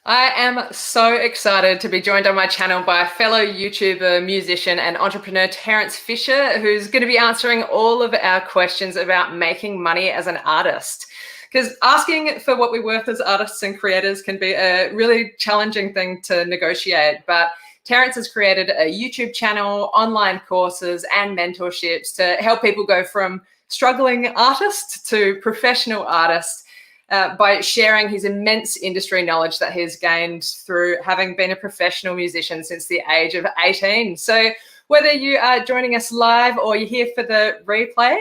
I am so excited to be joined on my channel by fellow YouTuber, musician, and entrepreneur Terence Fisher, who's going to be answering all of our questions about making money as an artist. Because asking for what we're worth as artists and creators can be a really challenging thing to negotiate. But Terence has created a YouTube channel, online courses, and mentorships to help people go from struggling artist to professional artist by sharing his immense industry knowledge that he's gained through having been a professional musician since the age of 18. So whether you are joining us live or you're here for the replay,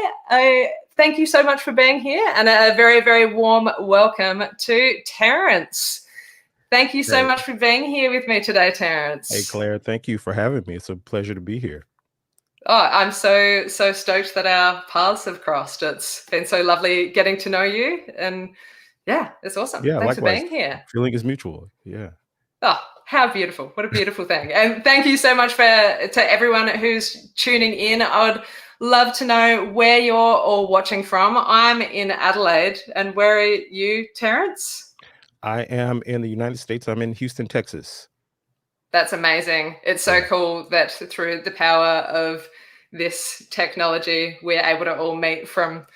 thank you so much for being here, and a very, very warm welcome to Terence. Thank you so much for being here with me today, Terence. Hey, Claire, thank you for having me. It's a pleasure to be here. Oh, I'm so stoked that our paths have crossed. It's been so lovely getting to know you, and yeah, it's awesome. Yeah, Thanks likewise. for being here. Feeling is mutual. Yeah. Oh, how beautiful. What a beautiful thing. And thank you so much to everyone who's tuning in. I would love to know where you're all watching from. I'm in Adelaide. And where are you, Terence? I am in the United States. I'm in Houston, Texas. That's amazing. It's so cool that through the power of this technology, we're able to all meet from,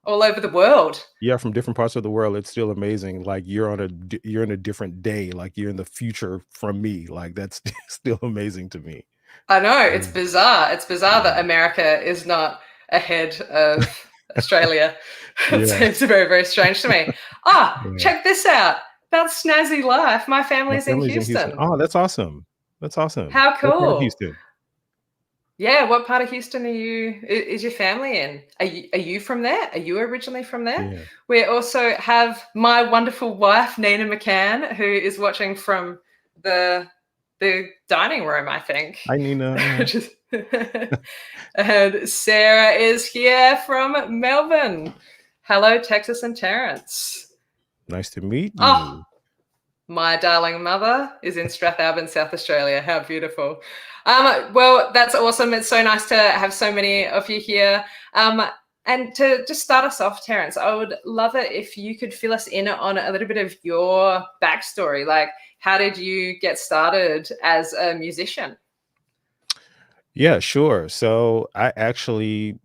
all over the world. Yeah, from different parts of the world. It's still amazing. Like you're in a different day. Like you're in the future from me. Like that's still amazing to me. I know, it's bizarre. It's bizarre that America is not ahead of Australia. It seems very, very strange to me. Check this out. That's snazzy life. My family's in Houston. Oh, that's awesome. That's awesome. How cool. What part of Houston? Yeah, what part of Houston is your family in? Are you from there? Are you originally from there? Yeah. We also have my wonderful wife, Nina McCann, who is watching from the dining room, I think. Hi, Nina. And Sara is here from Melbourne. Hello, Texas and Terence. Nice to meet you. Oh, my darling mother is in Strathalbyn, South Australia. How beautiful. Well, that's awesome. It's so nice to have so many of you here. And to just start us off, Terence, I would love it if you could fill us in on a little bit of your backstory. Like, how did you get started as a musician? Yeah, sure. So I actually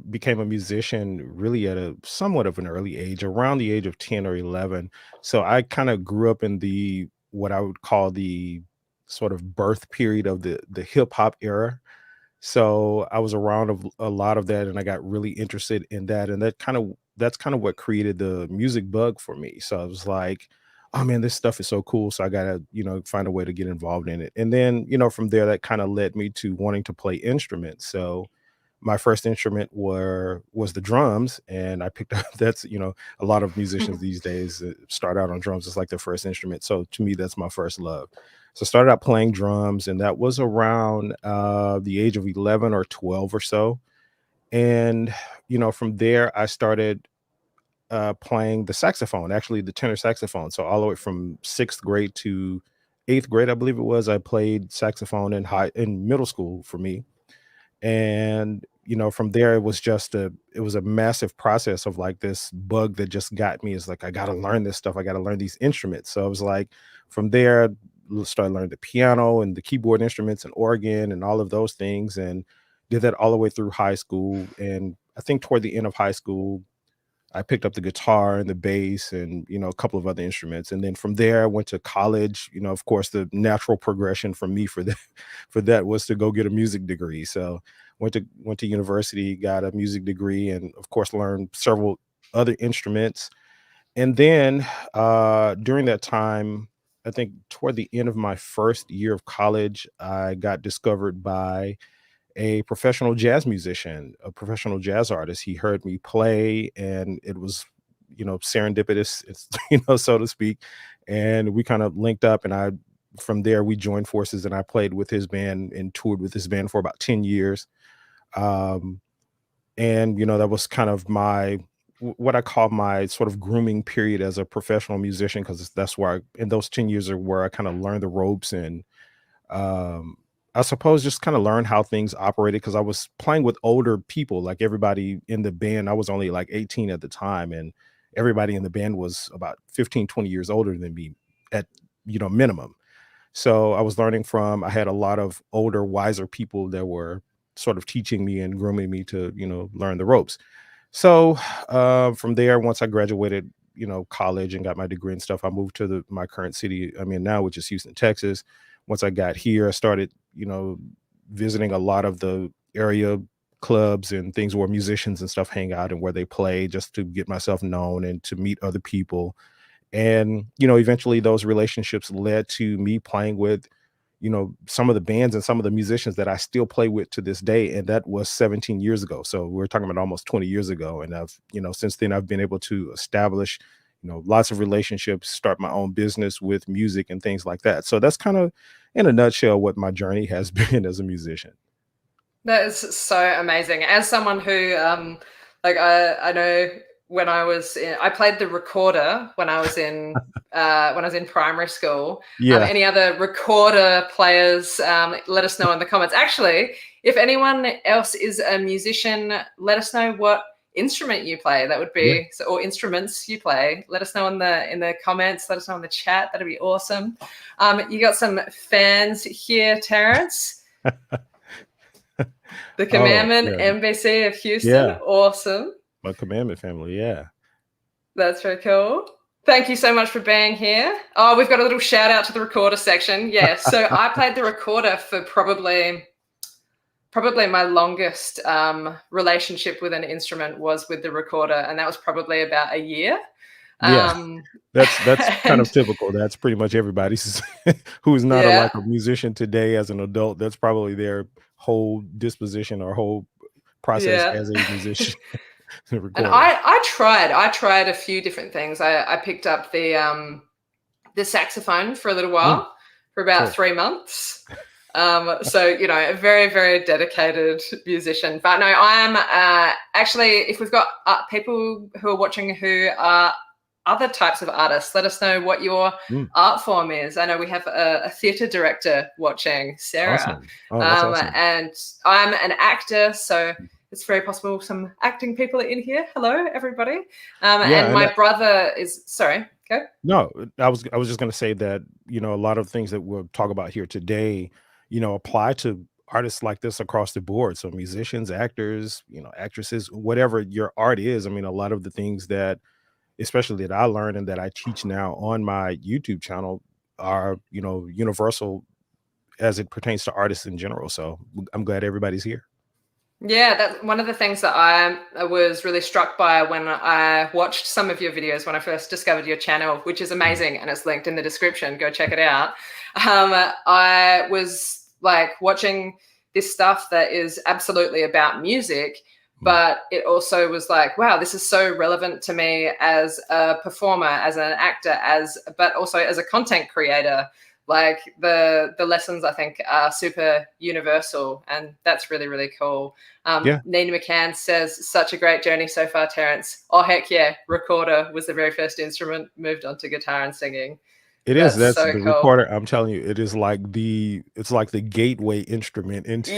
became a musician really at a somewhat of an early age, around the age of 10 or 11. So I kind of grew up in what I would call the sort of birth period of the hip hop era. So I was around a lot of that, and I got really interested in that, and that's kind of what created the music bug for me. So I was like, oh man, this stuff is so cool. So I gotta, find a way to get involved in it. And then, from there, that kind of led me to wanting to play instruments. So my first instrument was the drums, and I picked up that's a lot of musicians these days start out on drums. It's like their first instrument. So to me, that's my first love. So I started out playing drums, and that was around the age of 11 or 12 or so. And from there I started playing the saxophone, actually the tenor saxophone. So all the way from 6th grade to 8th grade, I believe it was, I played saxophone in middle school for me. And from there it was a massive process of like this bug that just got me. Is like, I got to learn this stuff, I got to learn these instruments. So I was like, from there started learning the piano and the keyboard instruments and organ and all of those things, and did that all the way through high school. And I think toward the end of high school I picked up the guitar and the bass and, a couple of other instruments. And then from there, I went to college. Of course, the natural progression for me for that, for that was to go get a music degree. So went to university, got a music degree, and of course, learned several other instruments. And then during that time, I think toward the end of my first year of college, I got discovered by a professional jazz musician, a professional jazz artist. He heard me play, and it was, serendipitous, it's, so to speak. And we kind of linked up, and from there we joined forces, and I played with his band and toured with his band for about 10 years. And, that was kind of what I call my sort of grooming period as a professional musician, because that's where in those 10 years are where I kind of learned the ropes, and I suppose just kind of learn how things operated, because I was playing with older people, like everybody in the band. I was only like 18 at the time, and everybody in the band was about 15, 20 years older than me at, minimum. So I was learning from, I had a lot of older, wiser people that were sort of teaching me and grooming me to, learn the ropes. So from there, once I graduated, college and got my degree and stuff, I moved to my current city I'm in now, which is Houston, Texas. Once I got here, I started, visiting a lot of the area clubs and things where musicians and stuff hang out and where they play, just to get myself known and to meet other people. And, eventually those relationships led to me playing with, some of the bands and some of the musicians that I still play with to this day. And that was 17 years ago. So we're talking about almost 20 years ago. And I've, since then I've been able to establish, lots of relationships, start my own business with music and things like that. So that's kind of in a nutshell what my journey has been as a musician. That is so amazing. As someone who, like, I know when I played the recorder when I was in primary school. Yeah. Any other recorder players? Let us know in the comments. Actually, if anyone else is a musician, let us know what instrument you play. That would Yeah. be, or instruments you play. Let us know in the comments. Let us know in the chat. That'd be awesome. You got some fans here, Terence. The Commandment yeah. MBC of Houston. Yeah. Awesome. My Commandment family. Yeah. That's very cool. Thank you so much for being here. Oh, we've got a little shout out to the recorder section. Yeah. So I played the recorder for probably my longest relationship with an instrument was with the recorder. And that was probably about a year. Yeah. That's kind of typical. That's pretty much everybody's who's not like a musician today as an adult. That's probably their whole disposition or whole process as a musician. And I tried a few different things. I picked up the saxophone for a little while, for about 3 months. So, a very, very dedicated musician. But no, I'm actually, if we've got people who are watching who are other types of artists, let us know what your art form is. I know we have a theatre director watching, Sara. Awesome. Oh, that's awesome. And I'm an actor, so it's very possible some acting people are in here. Hello, everybody. And my brother is, sorry, go. No, I was just going to say that, a lot of things that we'll talk about here today, apply to artists like this across the board. So musicians, actors, actresses, whatever your art is. I mean, a lot of the things that, especially that I learned and that I teach now on my YouTube channel are, universal as it pertains to artists in general. So I'm glad everybody's here. Yeah, that's one of the things that I was really struck by when I watched some of your videos when I first discovered your channel, which is amazing, and it's linked in the description. Go check it out. I was like watching this stuff that is absolutely about music, but it also was like, wow, this is so relevant to me as a performer, as an actor, but also as a content creator. Like the lessons, I think, are super universal, and that's really, really cool. Nina McCann says, such a great journey so far, Terence. Oh, heck yeah. Recorder was the very first instrument, moved on to guitar and singing. That's so the cool. Recorder. I'm telling you, it's like the gateway instrument into,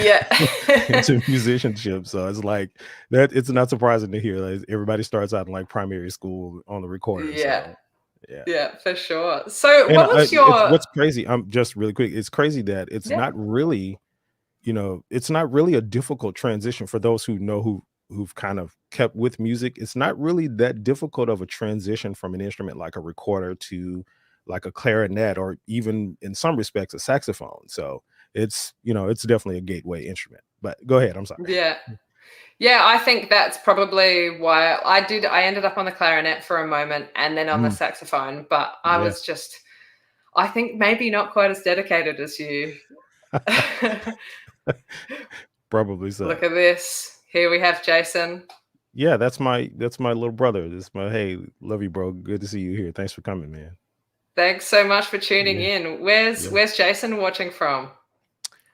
into musicianship. So it's like that. It's not surprising to hear. Like, everybody starts out in like primary school on the recorder. So. Yeah, for sure. So what was what's crazy, just really quick, it's crazy that it's not really, it's not really a difficult transition for those who've kind of kept with music. It's not really that difficult of a transition from an instrument like a recorder to like a clarinet, or even in some respects a saxophone. So it's, it's definitely a gateway instrument. But go ahead, I'm sorry. Yeah, I think that's probably why I ended up on the clarinet for a moment and then on the saxophone, but I was just, I think maybe not quite as dedicated as you. Probably so. Look at this. Here we have Jason. Yeah, that's my little brother. Hey, love you, bro. Good to see you here. Thanks for coming, man. Thanks so much for tuning in. Where's Jason watching from?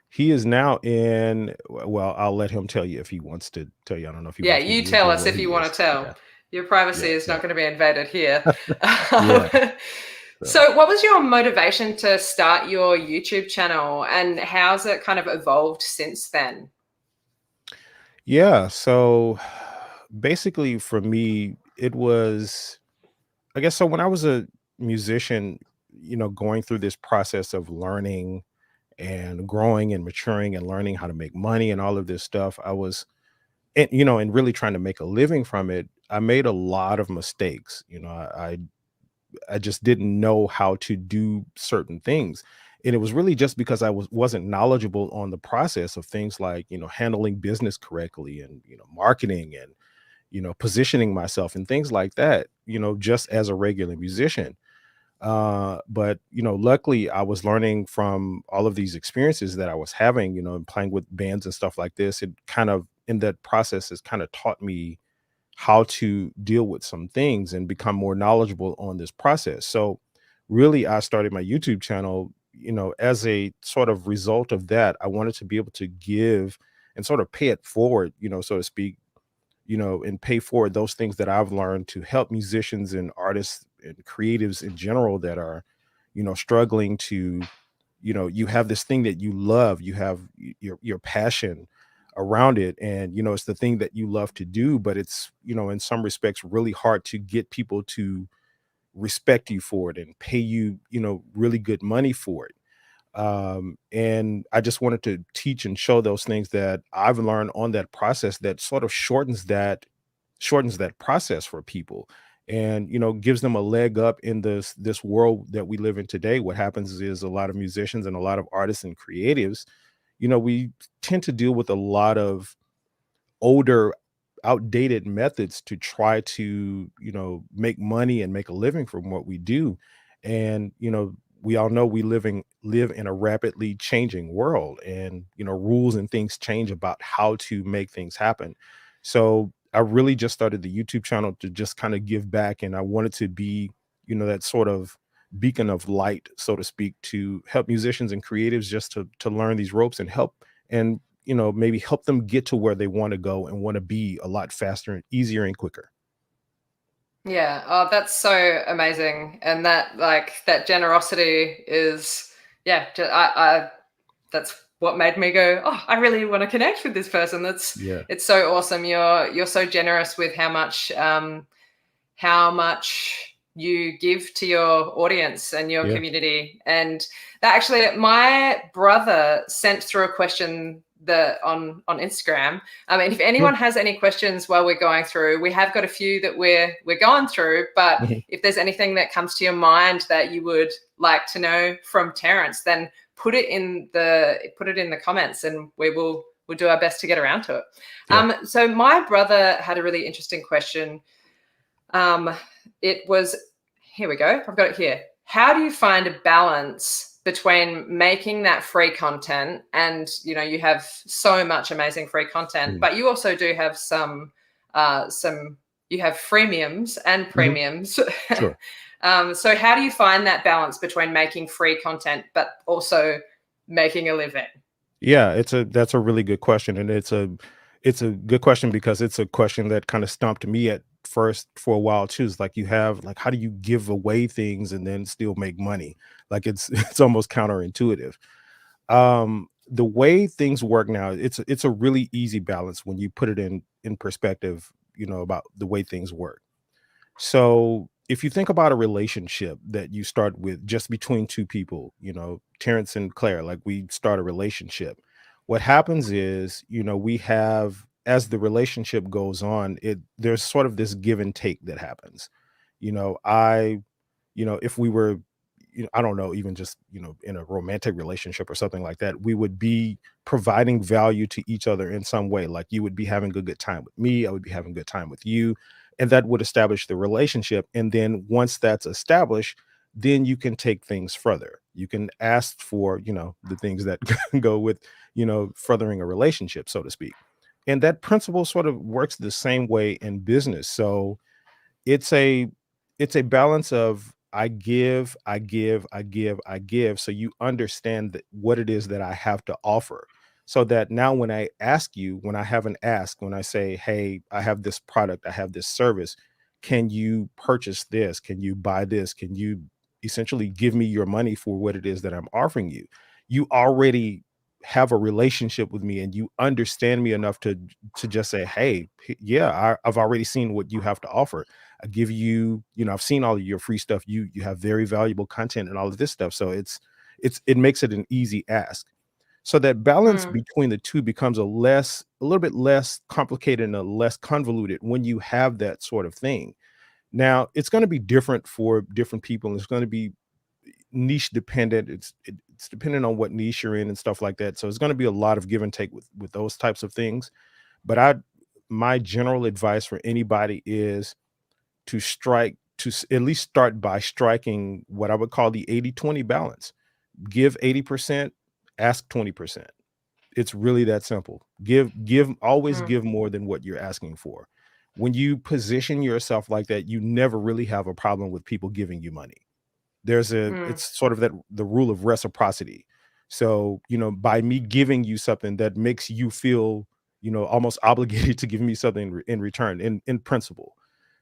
He is now in, well, I'll let him tell you if he wants to tell you. I don't know if he wants you tell us if you want to tell. Your privacy is not going to be invaded here. So what was your motivation to start your YouTube channel, and how's it kind of evolved since then? Yeah, so basically for me, it was I guess so when I was a musician, going through this process of learning and growing and maturing and learning how to make money and all of this stuff, I was and really trying to make a living from it. I made a lot of mistakes. I just didn't know how to do certain things. And it was really just because I wasn't knowledgeable on the process of things like, handling business correctly and, marketing and, positioning myself and things like that, just as a regular musician. But luckily I was learning from all of these experiences that I was having, and playing with bands and stuff like this. It kind of in that process has kind of taught me how to deal with some things and become more knowledgeable on this process. So really I started my YouTube channel, as a sort of result of that. I wanted to be able to give and sort of pay it forward, so to speak, and pay forward those things that I've learned to help musicians and artists and creatives in general that are, struggling to, you have this thing that you love, you have your passion around it, and it's the thing that you love to do, but it's, in some respects really hard to get people to respect you for it and pay you, really good money for it. And I just wanted to teach and show those things that I've learned on that process that sort of shortens that process for people, and gives them a leg up in this world that we live in today. What happens is a lot of musicians and a lot of artists and creatives, we tend to deal with a lot of older, outdated methods to try to, make money and make a living from what we do. And, we all know we live in a rapidly changing world, and, rules and things change about how to make things happen. So I really just started the YouTube channel to just kind of give back. And I wanted to be, that sort of beacon of light, so to speak, to help musicians and creatives just to learn these ropes and help, and maybe help them get to where they want to go and want to be a lot faster and easier and quicker. Yeah. Oh, that's so amazing. And that that generosity is, yeah, that's what made me go, oh, I really want to connect with this person. Yeah. It's so awesome. You're so generous with how much you give to your audience and your Yeah. community. And that actually, my brother sent through a question on Instagram. I mean, if Yeah. anyone has any questions while we're going through, we have got a few that we're going through. But Mhm. if there's anything that comes to your mind that you would like to know from Terence, then put it in the comments, and we'll do our best to get around to it. Yeah. So my brother had a really interesting question. Um, it was, here we go. I've got it here. How do you find a balance between making that free content, and you have so much amazing free content, Mhm. but you also do have some you have freemiums and Mhm. premiums. Sure. So how do you find that balance between making free content but also making a living? Yeah, that's a really good question, and it's a good question because it's a question that kind of stumped me at first for a while too. It's like, you have like, how do you give away things and then still make money? Like, it's it's almost counterintuitive. The way things work now, it's a really easy balance when you put it in perspective, about the way things work. So if you think about a relationship that you start with just between two people, Terrence and Claire, like, we start a relationship. What happens is, we have, as the relationship goes on, there's sort of this give and take that happens. I, if we were, I don't know, even just, in a romantic relationship or something like that, we would be providing value to each other in some way. Like, you would be having a good time with me, I would be having a good time with you, and that would establish the relationship. And then once that's established, then you can take things further. You can ask for, the things that go with, furthering a relationship, so to speak. And that principle sort of works the same way in business. So it's a it's a balance of, I give, I give, I give, I give, so you understand that what it is that I have to offer. So that now when I ask you, when I have an ask, when I say, "Hey, I have this product, I have this service. Can you purchase this? Can you buy this? Can you essentially give me your money for what it is that I'm offering you?" You already have a relationship with me and you understand me enough to just say, hey, yeah, I've already seen what you have to offer. I give you, I've seen all of your free stuff. You have very valuable content and all of this stuff. So it makes it an easy ask. So that balance Mm, between the two becomes a little bit less complicated and a less convoluted when you have that sort of thing. Now, it's going to be different for different people, and it's going to be niche dependent. It's dependent on what niche you're in and stuff like that. So it's going to be a lot of give and take with those types of things. But my general advice for anybody is to at least start by striking what I would call the 80-20 balance. Give 80%, ask 20%. It's really that simple. Always mm, give more than what you're asking for. When you position yourself like that, you never really have a problem with people giving you money. mm, It's sort of that the rule of reciprocity. So, by me giving you something, that makes you feel, almost obligated to give me something in return, in principle.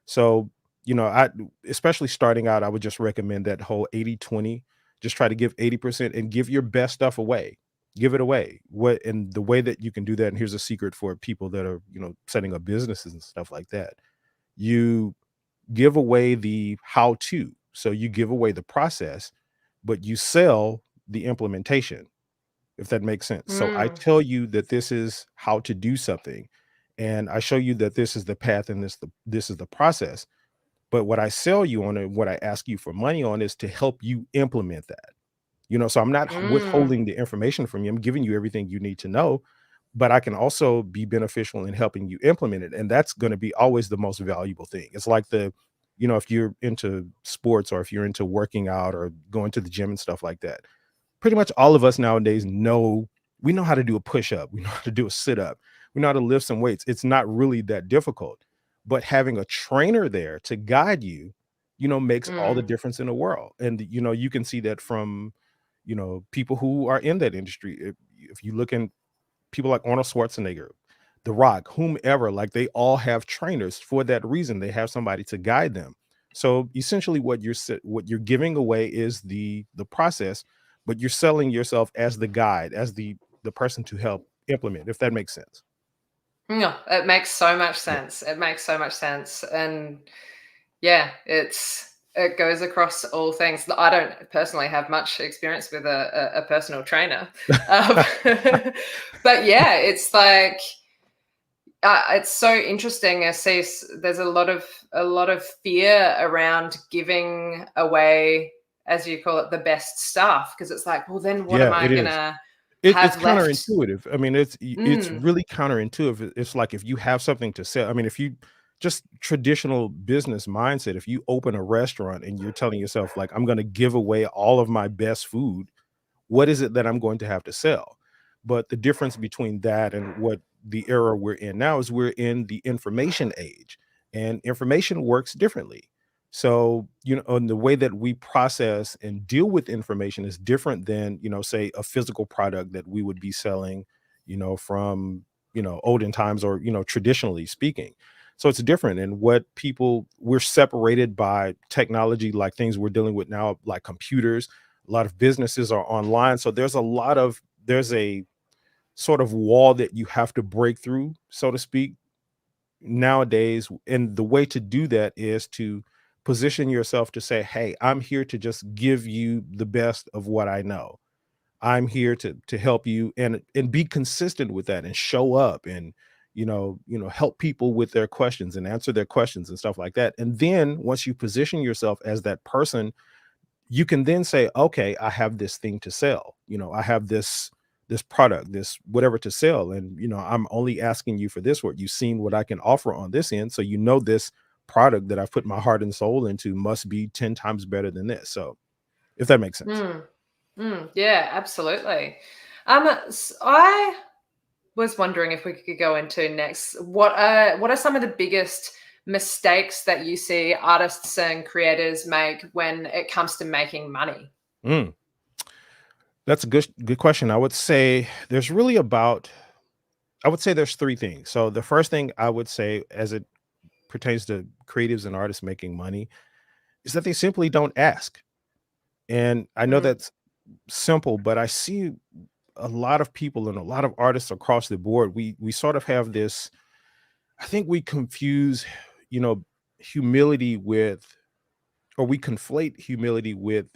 So, I especially starting out, I would just recommend that whole 80-20. Just try to give 80% and give your best stuff away. Give it away. And the way that you can do that, and here's a secret for people that are, setting up businesses and stuff like that. You give away the how to. So you give away the process, but you sell the implementation, if that makes sense. So I mm, tell you that this is how to do something, and I show you that this is the path and this is the process. But what I sell you on and what I ask you for money on is to help you implement that. So I'm not mm, withholding the information from you. I'm giving you everything you need to know, but I can also be beneficial in helping you implement it. And that's going to be always the most valuable thing. It's like if you're into sports or if you're into working out or going to the gym and stuff like that, pretty much all of us nowadays we know how to do a push-up, we know how to do a sit-up, we know how to lift some weights. It's not really that difficult. But having a trainer there to guide you, makes all the mm, difference in the world. And you can see that from, people who are in that industry. If you look in people like Arnold Schwarzenegger, The Rock, whomever, like they all have trainers for that reason. They have somebody to guide them. So essentially what you're giving away is the process, but you're selling yourself as the guide, as the person to help implement, if that makes sense. yeah, it makes so much Yeah. sense. It makes so much sense. And yeah, it goes across all things. I don't personally have much experience with a personal trainer, um, but yeah, it's like it's so interesting. I see there's a lot of fear around giving away, as you call it, the best stuff, because it's like, well, then what am Yeah, I it is. gonna It's have left? counterintuitive. I mean, it's Mm, really counterintuitive. It's like if you have something to sell. I mean, if you just traditional business mindset, if you open a restaurant and you're telling yourself like, I'm going to give away all of my best food, what is it that I'm going to have to sell? But the difference between that and what the era we're in now is we're in the information age, and information works differently. So, and the way that we process and deal with information is different than, say a physical product that we would be selling, from, olden times or, traditionally speaking. So it's different. And we're separated by technology, like things we're dealing with now, like computers. A lot of businesses are online, so there's a sort of wall that you have to break through, so to speak, nowadays. And the way to do that is to position yourself to say, hey, I'm here to just give you the best of what I know. I'm here to help you, and be consistent with that, and show up, and help people with their questions and answer their questions and stuff like that. And then once you position yourself as that person, you can then say, okay, I have this thing to sell. I have this product, this whatever to sell. And I'm only asking you for this work. You've seen what I can offer on this end. So this product that I've put my heart and soul into must be 10 times better than this. So if that makes sense. mm, yeah, absolutely. I was wondering if we could go into next. What are some of the biggest mistakes that you see artists and creators make when it comes to making money? Mm, that's a good question. I would say there's three things. So the first thing I would say, as it pertains to creatives and artists making money, is that they simply don't ask. And I know Mm, that's simple, but I see a lot of people and a lot of artists across the board, we sort of have this. I think we confuse, you know, humility with, or we conflate humility with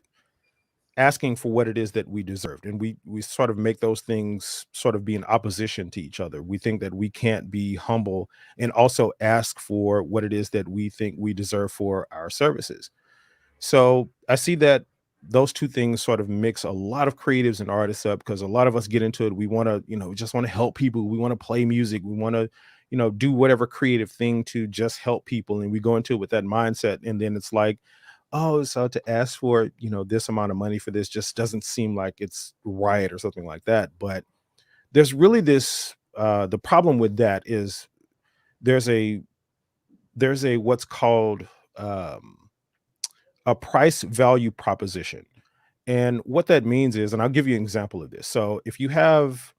asking for what it is that we deserved, and we sort of make those things sort of be in opposition to each other. We think that we can't be humble and also ask for what it is that we think we deserve for our services. So I see that those two things sort of mix a lot of creatives and artists up, because a lot of us get into it. We want to, just want to help people. We want to play music. We want to, do whatever creative thing to just help people. And we go into it with that mindset. And then it's like, oh, so to ask for, this amount of money for this just doesn't seem like it's right or something like that. But there's really this, the problem with that is there's a, what's called, a price value proposition. And what that means is, and I'll give you an example of this. So if you have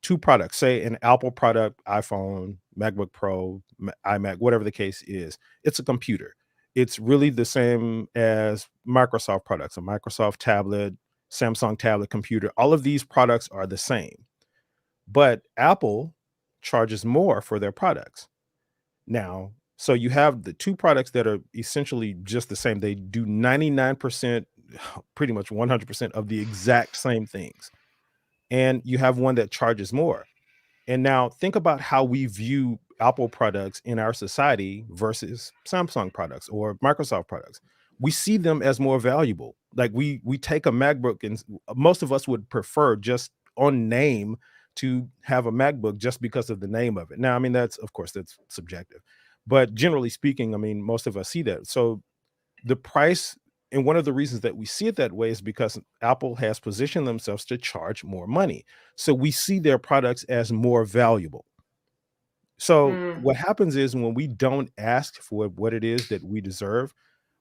two products, say an Apple product, iPhone, MacBook Pro, iMac, whatever the case is, it's a computer. It's really the same as Microsoft products, a Microsoft tablet, Samsung tablet, computer. All of these products are the same, but Apple charges more for their products. Now, so you have the two products that are essentially just the same. They do 99%, pretty much 100% of the exact same things. And you have one that charges more. And now think about how we view Apple products in our society versus Samsung products or Microsoft products. We see them as more valuable. Like we take a MacBook, and most of us would prefer just on name to have a MacBook just because of the name of it. Now, I mean, that's, of course, that's subjective. But generally speaking, I mean, most of us see that. So the price, and one of the reasons that we see it that way is because Apple has positioned themselves to charge more money. So we see their products as more valuable. So Mm, what happens is when we don't ask for what it is that we deserve,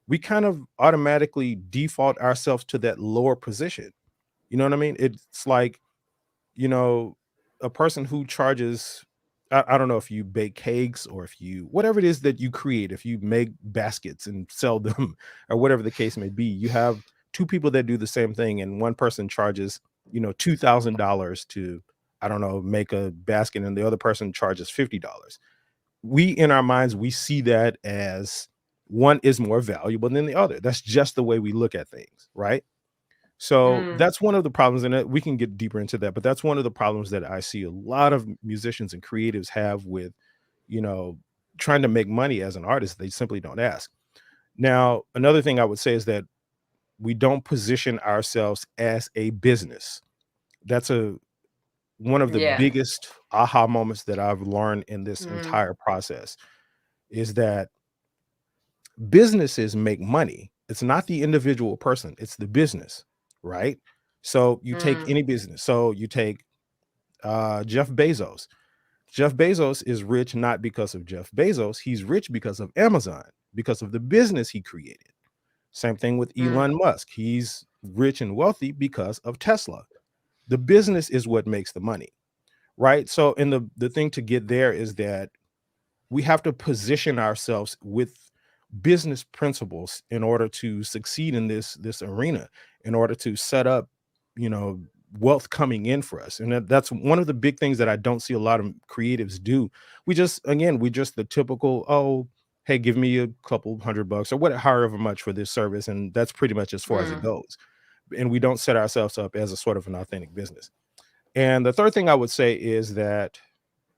we kind of automatically default ourselves to that lower position. You know what I mean? It's like, you know, a person who charges, I don't know if you bake cakes or if you, whatever it is that you create, if you make baskets and sell them or whatever the case may be, you have two people that do the same thing, and one person charges, $2,000 to, I don't know, make a basket, and the other person charges $50. We, in our minds, we see that as one is more valuable than the other. That's just the way we look at things, right? So mm, that's one of the problems, and we can get deeper into that. But that's one of the problems that I see a lot of musicians and creatives have with, you know, trying to make money as an artist. They simply don't ask. Now, another thing I would say is that we don't position ourselves as a business. That's a one of the yeah. biggest aha moments that I've learned in this Mm, entire process is that businesses make money. It's not the individual person, it's the business, right? So you take mm, any business. So you take Jeff Bezos. Jeff Bezos is rich not because of Jeff Bezos. He's rich because of Amazon, because of the business he created. Same thing with mm, Elon Musk. He's rich and wealthy because of Tesla. The business is what makes the money, right? So, and the thing to get there is that we have to position ourselves with business principles in order to succeed in this arena, in order to set up, you know, wealth coming in for us. And that's one of the big things that I don't see a lot of creatives do. We just the typical, oh, hey, give me a couple $100 or what, however much for this service, and that's pretty much as far as it mm, goes. And we don't set ourselves up as a sort of an authentic business. And the third thing I would say is that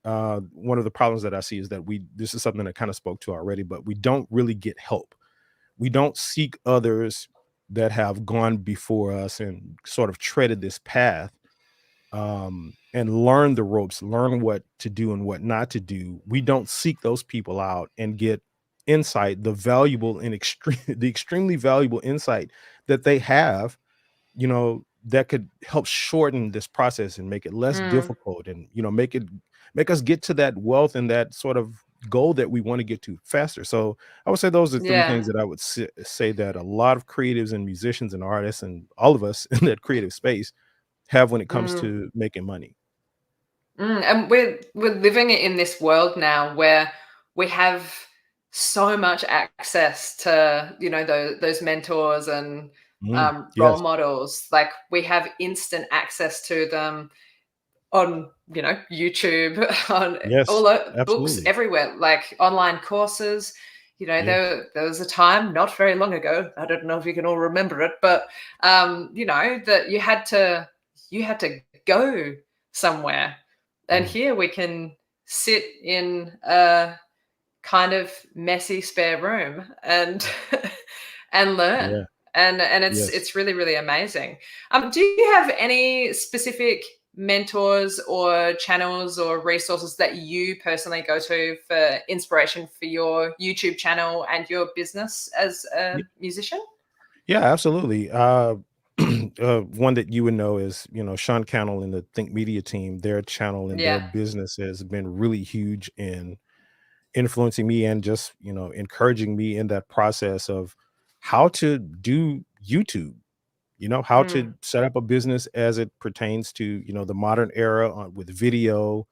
one of the problems that I see is that this is something that kind of spoke to already, but we don't really get help. We don't seek others that have gone before us and sort of treaded this path, and learn the ropes, learn what to do and what not to do. We don't seek those people out and get insight, the valuable and the extremely valuable insight that they have, that could help shorten this process and make it less mm, difficult, and make us get to that wealth and that sort of goal that we want to get to faster. So I would say those are three things yeah. that I would say that a lot of creatives and musicians and artists and all of us in that creative space have when it comes Mm. to making money. And we're living in this world now where we have so much access to those mentors and role Yes. models. Like we have instant access to them on, YouTube, on Yes. all books Absolutely. everywhere, like online courses. Yeah. There was a time not very long ago. I don't know if you can all remember it, but that you had to go somewhere, and Mhm. here we can sit in a kind of messy spare room and and learn, Yeah. and it's Yes. it's really really amazing. Do you have any specific mentors or channels or resources that you personally go to for inspiration for your YouTube channel and your business as a musician? Yeah, absolutely. One that you would know is, Sean Cannell and the Think Media team. Their channel and their Yeah. business has been really huge in influencing me and just, encouraging me in that process of how to do YouTube, how to Mm, set up a business as it pertains to, the modern era with video,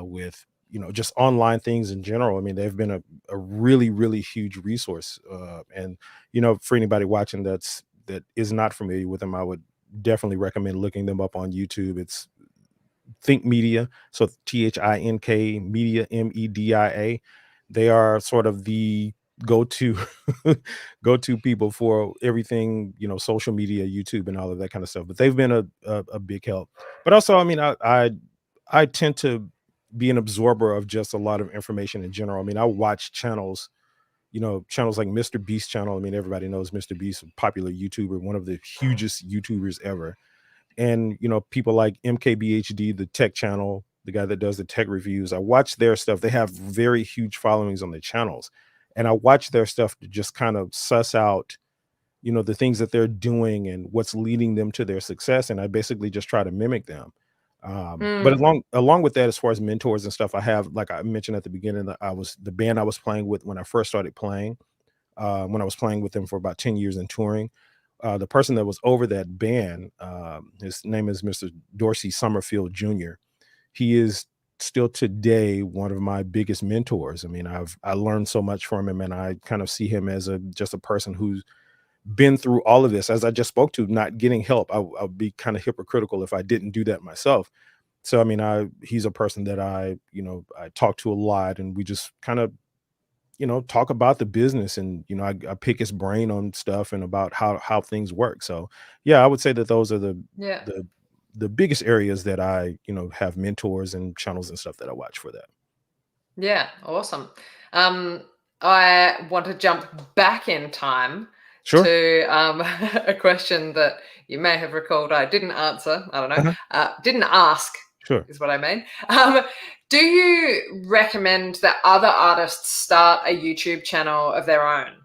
with just online things in general. I mean, they've been a really really huge resource, and for anybody watching that is not familiar with them, I would definitely recommend looking them up on YouTube. It's Think Media, so Think Media, Media. They are sort of the go-to go-to people for everything, social media, YouTube, and all of that kind of stuff. But they've been a big help. But also, I mean, I tend to be an absorber of just a lot of information in general. I mean, I watch channels, channels like Mr. Beast channel. I mean, everybody knows Mr. Beast, a popular YouTuber, one of the hugest YouTubers ever. And people like MKBHD, the tech channel, the guy that does the tech reviews. I watch their stuff. They have very huge followings on the channels, and I watch their stuff to just kind of suss out, the things that they're doing and what's leading them to their success, and I basically just try to mimic them. But mm, along with that, as far as mentors and stuff, I have, like I mentioned at the beginning, that I was the band I was playing with when I first started playing, when I was playing with them for about 10 years and touring. The person that was over that band, his name is Mr. Dorsey Summerfield Jr. He is still today one of my biggest mentors. I mean, I learned so much from him, and I kind of see him as just a person who's been through all of this. As I just spoke to, not getting help, I'd be kind of hypocritical if I didn't do that myself. So I mean, he's a person that I talk to a lot, and we just kind of talk about the business, and I pick his brain on stuff and about how things work. So yeah, I would say that those are yeah. the the biggest areas that I have mentors and channels and stuff that I watch for that. Yeah, awesome. Um, I want to jump back in time Sure. to a question that you may have recalled I didn't answer. I don't know. Uh-huh. Didn't ask Sure. is what I mean. Do you recommend that other artists start a YouTube channel of their own, and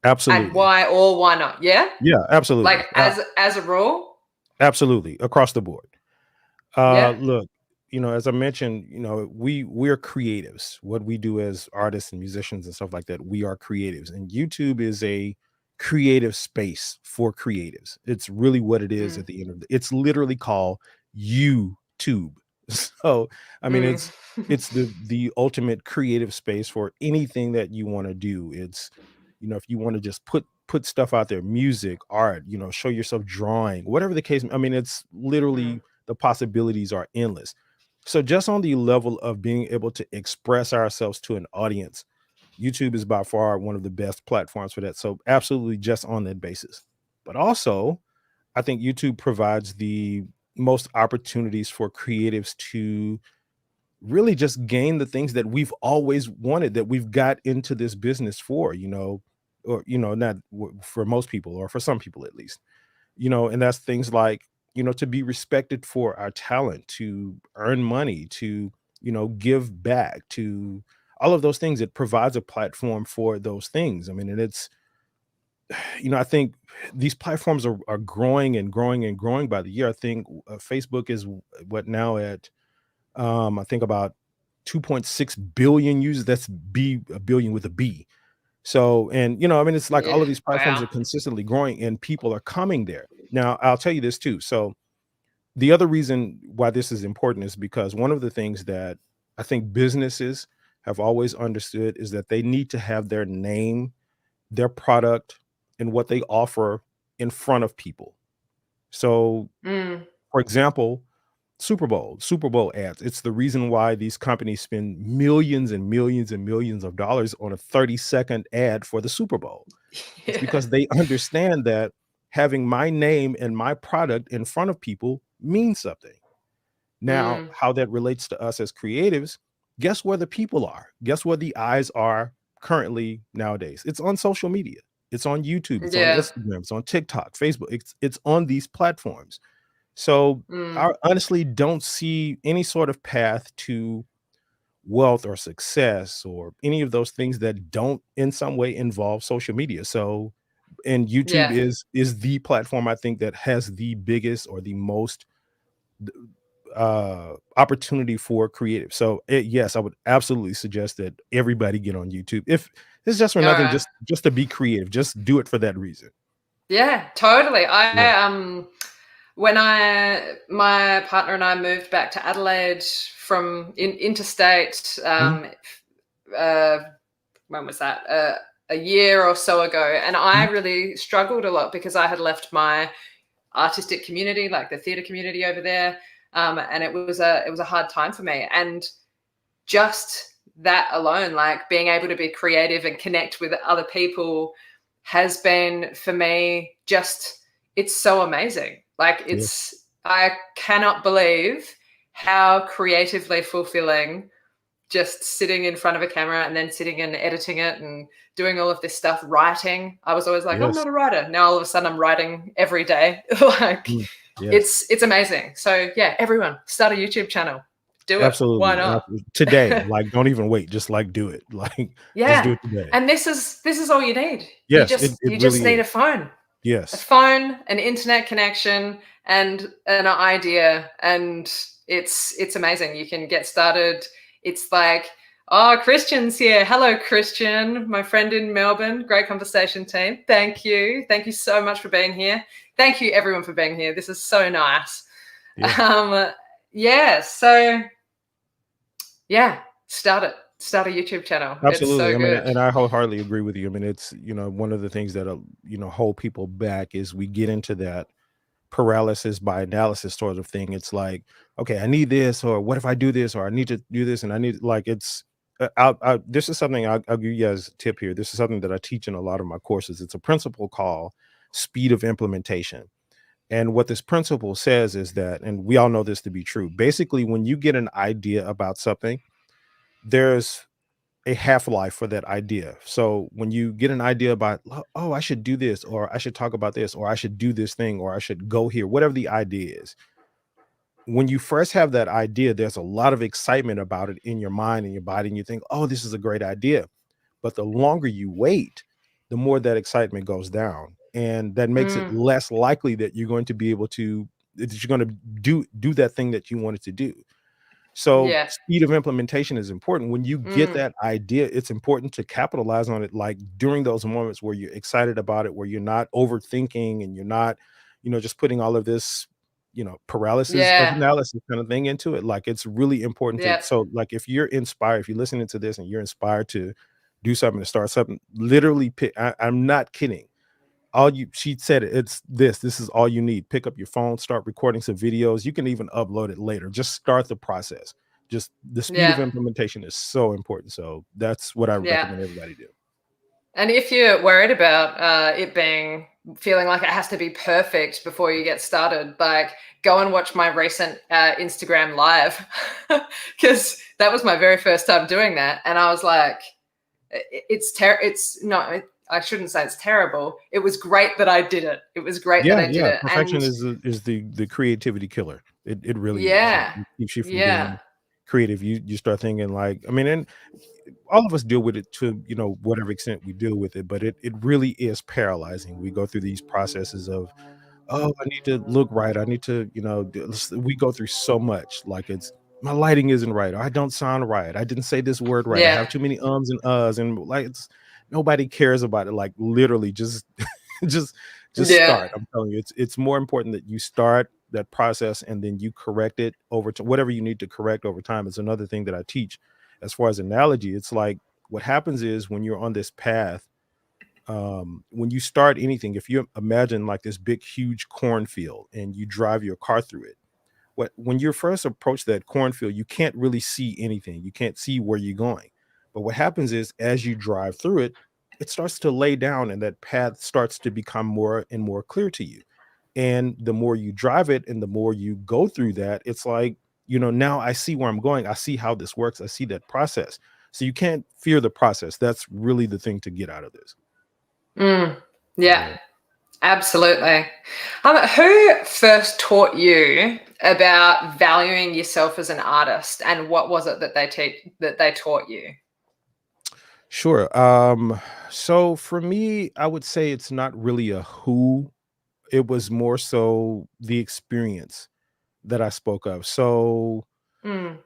Absolutely. why or why not? Yeah, Yeah, like absolutely. as a rule. Absolutely, across the board. Yeah. Look, as I mentioned, we're creatives. What we do as artists and musicians and stuff like that, we are creatives, and YouTube is a creative space for creatives. It's really what it is Mm, at the end of it's literally called YouTube. So, I mean, mm, it's the ultimate creative space for anything that you want to do. It's, if you want to just put stuff out there, music, art, show yourself drawing, whatever the case. I mean, it's mm, literally the possibilities are endless. So just on the level of being able to express ourselves to an audience, YouTube is by far one of the best platforms for that. So absolutely just on that basis. But also, I think YouTube provides the most opportunities for creatives to really just gain the things that we've always wanted, that we've got into this business for, or not for most people, or for some people at least, and that's things like, to be respected for our talent, to earn money, to, give back, to all of those things. It provides a platform for those things. I mean, and it's, I think these platforms are growing and growing and growing by the year. I think Facebook is what now at, I think about 2.6 billion users. That's B, a billion with a B. So, and I mean, it's like all yeah. of these platforms Wow. are consistently growing and people are coming there. Now, I'll tell you this too. So, the other reason why this is important is because one of the things that I think businesses have always understood is that they need to have their name, their product, in what they offer in front of people. So, Mm. for example, Super Bowl ads. It's the reason why these companies spend millions and millions and millions of dollars on a 30-second ad for the Super Bowl. It's Yeah. because they understand that having my name and my product in front of people means something. Now, Mm. how that relates to us as creatives, guess where the people are? Guess where the eyes are currently nowadays? It's on social media. It's on YouTube, it's on Yeah. Instagram, it's on TikTok, Facebook. It's on these platforms. So Mm. I honestly don't see any sort of path to wealth or success or any of those things that don't in some way involve social media. So and YouTube Yeah. is the platform I think that has the biggest or the most opportunity for creative. So yes, I would absolutely suggest that everybody get on YouTube. If it's just for All nothing, right. just to be creative, just do it for that reason. Yeah, totally. Yeah. When my partner and I moved back to Adelaide from interstate, Mhm, uh, when was that? A year or so ago, and I mhm. really struggled a lot because I had left my artistic community, like the theatre community over there, and it was a hard time for me. And just that alone, like being able to be creative and connect with other people, has been for me just, it's so amazing. Like Yeah. I cannot believe how creatively fulfilling just sitting in front of a camera and then sitting and editing it and doing all of this stuff, writing. I was always like, I'm Yes. not a writer. Now all of a sudden I'm writing every day. Like Mm. Yes. it's amazing. So yeah, everyone start a YouTube channel. Do it. Why Absolutely, not? today, like, don't even wait, just, like, do it, like, just do Yeah. it today. And this is all you need. You Yes, just it you just really need a is. phone. A Yes. phone, an internet connection, and an idea, and it's amazing. You can get started. It's like, oh, Christian's here. Hello, Christian, my friend in Melbourne. Great conversation, team. Thank you so much for being here. Thank you, everyone, for being here. This is so nice. Yeah. Um, yeah. So yeah, start it. Start a YouTube channel. It's Absolutely. so I mean, good. and I wholeheartedly agree with you. I mean, it's, one of the things that, hold people back is we get into that paralysis by analysis sort of thing. It's like, okay, I need this, or what if I do this, or I need to do this, and I need like it's. This is something I'll give you guys a tip here. This is something that I teach in a lot of my courses. It's a principle called speed of implementation. And what this principle says is that, and we all know this to be true. Basically, when you get an idea about something, there's a half-life for that idea. So when you get an idea about, oh, I should do this, or I should talk about this, or I should do this thing, or I should go here, whatever the idea is, when you first have that idea, there's a lot of excitement about it in your mind and your body, and you think, oh, this is a great idea. But the longer you wait, the more that excitement goes down. And that makes it Mm, less likely that you're going to be able to, that you're going to do that thing that you wanted to do. So yeah. speed of implementation is important. When you get Mm, that idea, it's important to capitalize on it, like during those moments where you're excited about it, where you're not overthinking and you're not, just putting all of this, paralysis of yeah. analysis kind of thing into it. Like it's really important to, Yeah. so like if you're inspired, if you're listening to this and you're inspired to do something, to start something, literally pick, I'm not kidding, all you she said it, it's this is all you need. Pick up your phone, start recording some videos. You can even upload it later. Just start the process. Just the speed of Yeah. implementation is so important. So that's what I Yeah. recommend everybody do. And if you're worried about it being, feeling like it has to be perfect before you get started, like go and watch my recent Instagram live, because that was my very first time doing that, and I was like, It's not. I shouldn't say it's terrible. It was great that I did it. It was great that Yeah, I did yeah, it, perfection and is the creativity killer. It really is. yeah, It keeps you from yeah, being creative. You start thinking like, I mean, and all of us deal with it to, whatever extent we deal with it, but it really is paralyzing. We go through these processes of, oh, I need to look right. I need to, we go through so much. Like it's, my lighting isn't right, or I don't sound right. I didn't say this word right. I yeah, have too many ums and uhs, and like it's, nobody cares about it. Like literally, just just just yeah, start. I'm telling you, it's more important that you start that process and then you correct it over to whatever you need to correct over time. Is another thing that I teach as far as analogy. It's like what happens is when you're on this path When you start anything, if you imagine like this big, huge cornfield and you drive your car through it, when you first approach that cornfield, you can't really see anything. You can't see where you're going. But what happens is as you drive through it, it starts to lay down and that path starts to become more and more clear to you. And the more you drive it and the more you go through that, it's like, now I see where I'm going. I see how this works. I see that process. So you can't fear the process. That's really the thing to get out of this. Mm. Yeah, Yeah. absolutely. Who first taught you about valuing yourself as an artist, and what was it that they taught you? Sure. So for me, I would say it's not really a who, it was more so the experience that I spoke of. So, Mm,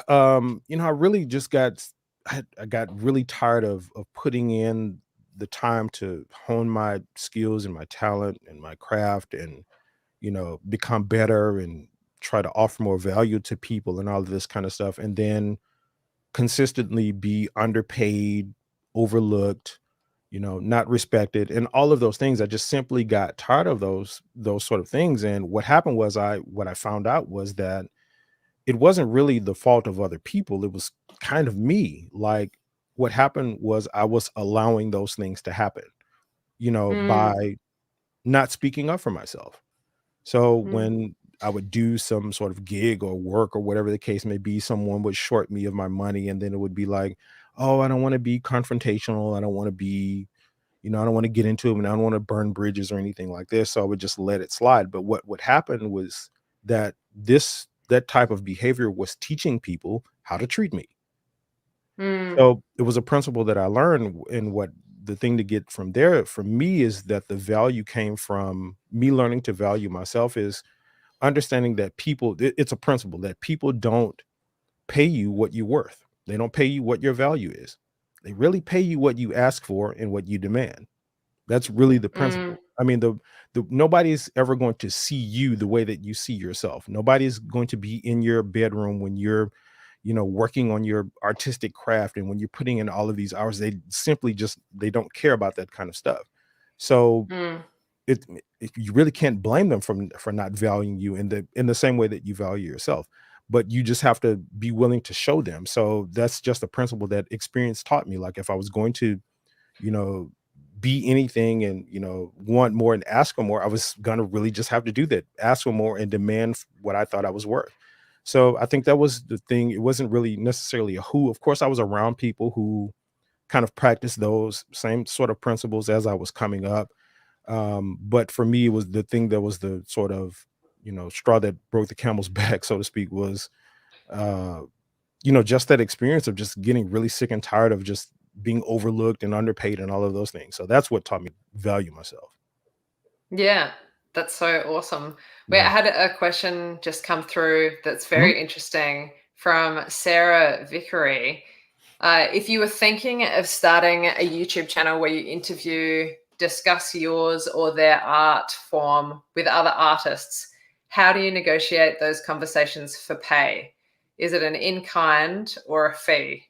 I really just I got really tired of putting in the time to hone my skills and my talent and my craft and, become better and try to offer more value to people and all of this kind of stuff. And then consistently be underpaid, overlooked, not respected, and all of those things. I just simply got tired of those sort of things. And what I found out was that it wasn't really the fault of other people. It was kind of me. Like what happened was I was allowing those things to happen, mm, by not speaking up for myself. So mm, when I would do some sort of gig or work or whatever the case may be, someone would short me of my money, and then it would be like, "Oh, I don't want to be confrontational. I don't want to be, I don't want to get into it, and I don't want to burn bridges or anything like this." So I would just let it slide. But what would happen was that that type of behavior was teaching people how to treat me. mm, So it was a principle that I learned, and what the thing to get from there for me is that the value came from me learning to value myself is understanding that it's a principle that people don't pay you what you're worth. They don't pay you what your value is. They really pay you what you ask for and what you demand. That's really the mm, principle. I mean, the nobody's ever going to see you the way that you see yourself. Nobody's going to be in your bedroom when you're, working on your artistic craft and when you're putting in all of these hours. They simply just they don't care about that kind of stuff. So mm, it, you really can't blame them for not valuing you in the same way that you value yourself, but you just have to be willing to show them. So that's just a principle that experience taught me. Like if I was going to, you know be anything and, want more and ask for more, I was gonna really just have to do that, ask for more and demand what I thought I was worth. So I think that was the thing. It wasn't really necessarily a who. Of course I was around people who kind of practiced those same sort of principles as I was coming up. But for me, it was the thing that was the sort of, straw that broke the camel's back, so to speak, was, uh, just that experience of just getting really sick and tired of just being overlooked and underpaid and all of those things. So that's what taught me to value myself. yeah, that's so awesome. Wait, I Yeah. had a question just come through that's Mhm. very interesting from Sarah Vickery. If you were thinking of starting a YouTube channel where you interview, discuss yours or their art form with other artists, how do you negotiate those conversations for pay? Is it an in kind or a fee?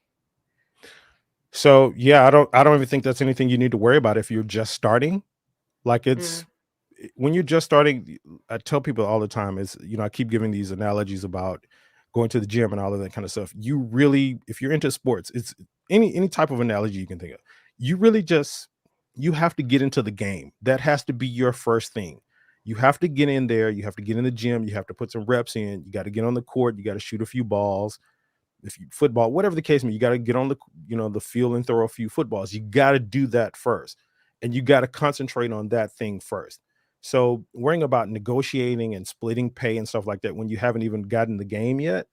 So yeah, I don't even think that's anything you need to worry about if you're just starting. Like Mm, when you're just starting, I tell people all the time is, I keep giving these analogies about going to the gym and all of that kind of stuff. You really, if you're into sports, it's any type of analogy you can think of. You really just you have to get into the game. That has to be your first thing. You have to get in there. You have to get in the gym. You have to put some reps in. You got to get on the court. You got to shoot a few balls. If you football, whatever the case may be, you got to get on the field and throw a few footballs. You got to do that first, and you got to concentrate on that thing first. So worrying about negotiating and splitting pay and stuff like that when you haven't even gotten the game yet,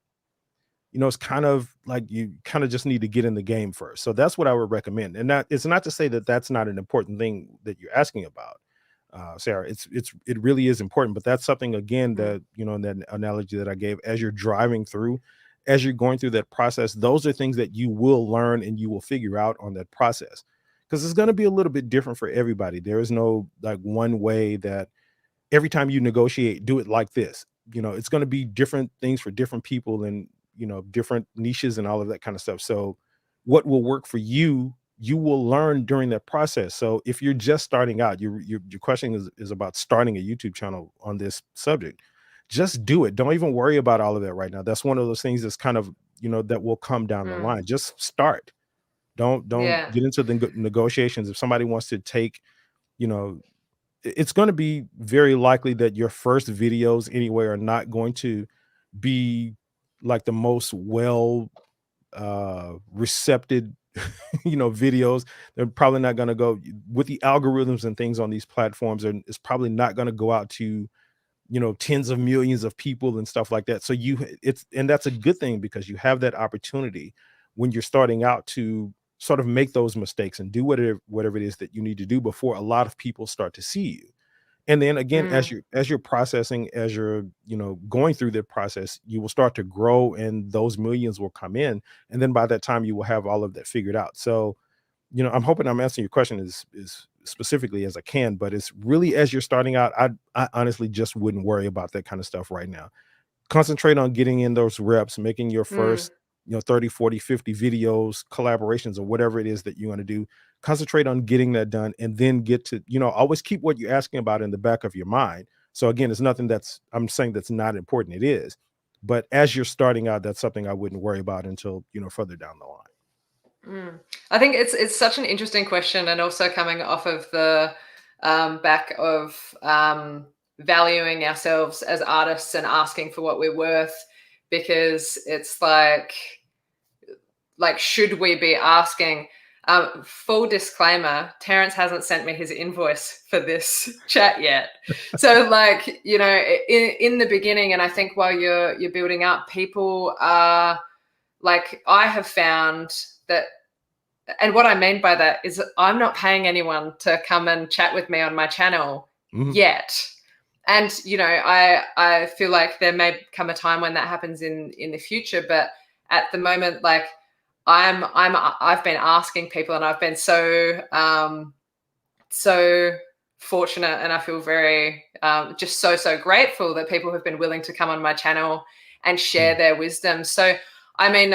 it's kind of like you kind of just need to get in the game first. So that's what I would recommend. And that it's not to say that that's not an important thing that you're asking about, Sarah. It really is important. But that's something again mm, that, in that analogy that I gave, as you're driving through, as you're going through that process, those are things that you will learn and you will figure out on that process. Because it's going to be a little bit different for everybody. There is no like one way that every time you negotiate, do it like this. It's going to be different things for different people and, different niches and all of that kind of stuff. So what will work for you, you will learn during that process. So if you're just starting out, your question is about starting a YouTube channel on this subject. Just do it. Don't even worry about all of that right now. That's one of those things that's kind of, that will come down the Mm. line. Just start. Don't Yeah. get into the negotiations. If somebody wants to take, you know, it's going to be very likely that your first videos anyway are not going to be like the most well receptive videos. They're probably not going to go with the algorithms and things on these platforms, and it's probably not going to go out to tens of millions of people and stuff like that. So and that's a good thing, because you have that opportunity when you're starting out to sort of make those mistakes and do whatever it is that you need to do before a lot of people start to see you. And then again, as Mm. you're processing, as you're going through the process, you will start to grow, and those millions will come in, and then by that time you will have all of that figured out. So I'm hoping I'm answering your question as specifically as I can, but it's really, as you're starting out, I honestly just wouldn't worry about that kind of stuff right now. Concentrate on getting in those reps, making your Mm. first 30, 40, 50 videos, collaborations, or whatever it is that you want to do. Concentrate on getting that done, and then get to, always keep what you're asking about in the back of your mind. So again, it's nothing I'm saying that's not important. It is. But as you're starting out, that's something I wouldn't worry about until, further down the line. Mm. I think it's such an interesting question, and also coming off of the back of valuing ourselves as artists and asking for what we're worth, because it's like should we be asking? Full disclaimer: Terence hasn't sent me his invoice for this chat yet. So, in the beginning, and I think while you're building up, people are like, I have found that, and what I mean by that is I'm not paying anyone to come and chat with me on my channel Mhm. yet. And I feel like there may come a time when that happens in the future, but at the moment, like, I've been asking people, and I've been so fortunate, and I feel very just so grateful that people have been willing to come on my channel and share Mm. their wisdom. So I mean,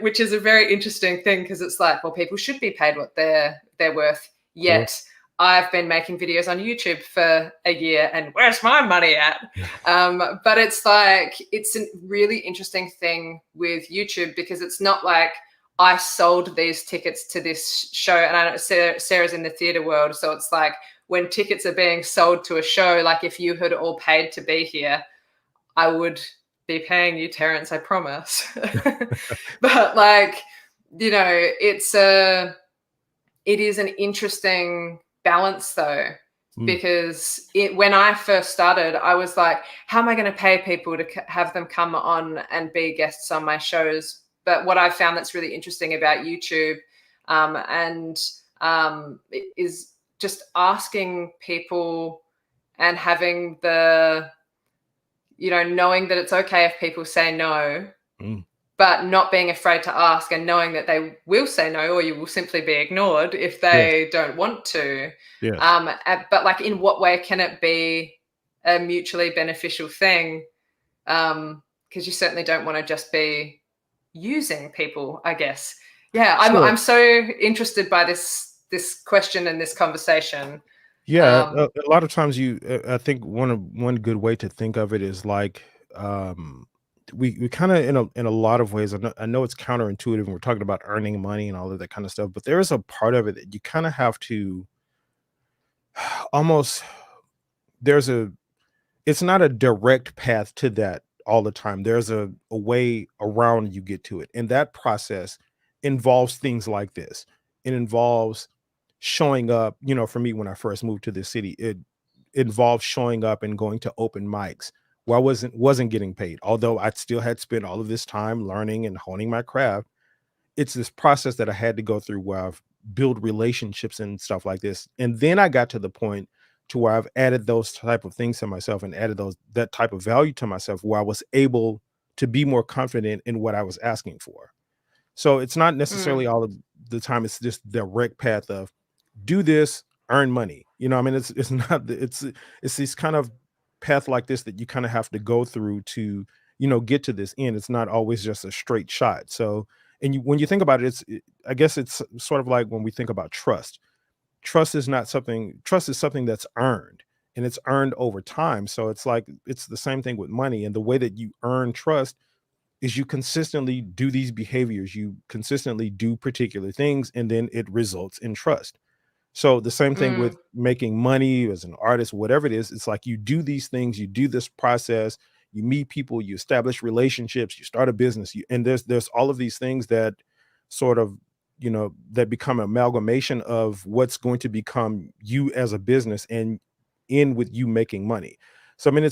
which is a very interesting thing, because it's like, well, people should be paid what they're worth. Sure. Yet I've been making videos on YouTube for a year, and where's my money at? But it's like, it's a really interesting thing with YouTube, because it's not like I sold these tickets to this show, and I know Sarah's in the theatre world, so it's like, when tickets are being sold to a show, like, if you had all paid to be here, I would be paying you, Terence, I promise. But like, it is an interesting balance though, Mm. because when I first started, I was like, how am I going to pay people to have them come on and be guests on my shows? But what I found that's really interesting about YouTube, and is just asking people, and having knowing that it's okay if people say no, Mm. but not being afraid to ask, and knowing that they will say no, or you will simply be ignored if Yes. they don't want to. Yes. But like, in what way can it be a mutually beneficial thing? Because you certainly don't want to just be using people, I guess. Yeah, Sure. I'm so interested by this question and this conversation. Yeah, Um, a lot of times I think one good way to think of it is like, we kind of, in a lot of ways, I know it's counterintuitive, and we're talking about earning money and all of that kind of stuff, but there is a part of it that you kind of have to almost, there's a it's not a direct path to that all the time. There's a way around you get to it. And that process involves things like this. It involves showing up, for me when I first moved to this city, it involved showing up and going to open mics where I wasn't getting paid. Although I still had spent all of this time learning and honing my craft, it's this process that I had to go through where I've built relationships and stuff like this. And then I got to the point to where I've added those type of things to myself, and added that type of value to myself, where I was able to be more confident in what I was asking for. So it's not necessarily mm, all of the time it's just direct path of do this, earn money. I mean, it's not it's this kind of path like this that you kind of have to go through to, get to this end. It's not always just a straight shot. So And when you think about it, I guess it's sort of like when we think about trust. Trust is something that's earned, and it's earned over time. So it's like it's the same thing with money. And the way that you earn trust is you consistently do these behaviors, you consistently do particular things, and then it results in trust. So the same thing with Mm, making money as an artist, whatever it is, it's like you do these things, you do this process, you meet people, you establish relationships, you start a business, and there's all of these things that sort of, that become amalgamation of what's going to become you as a business and in with you making money. So I mean,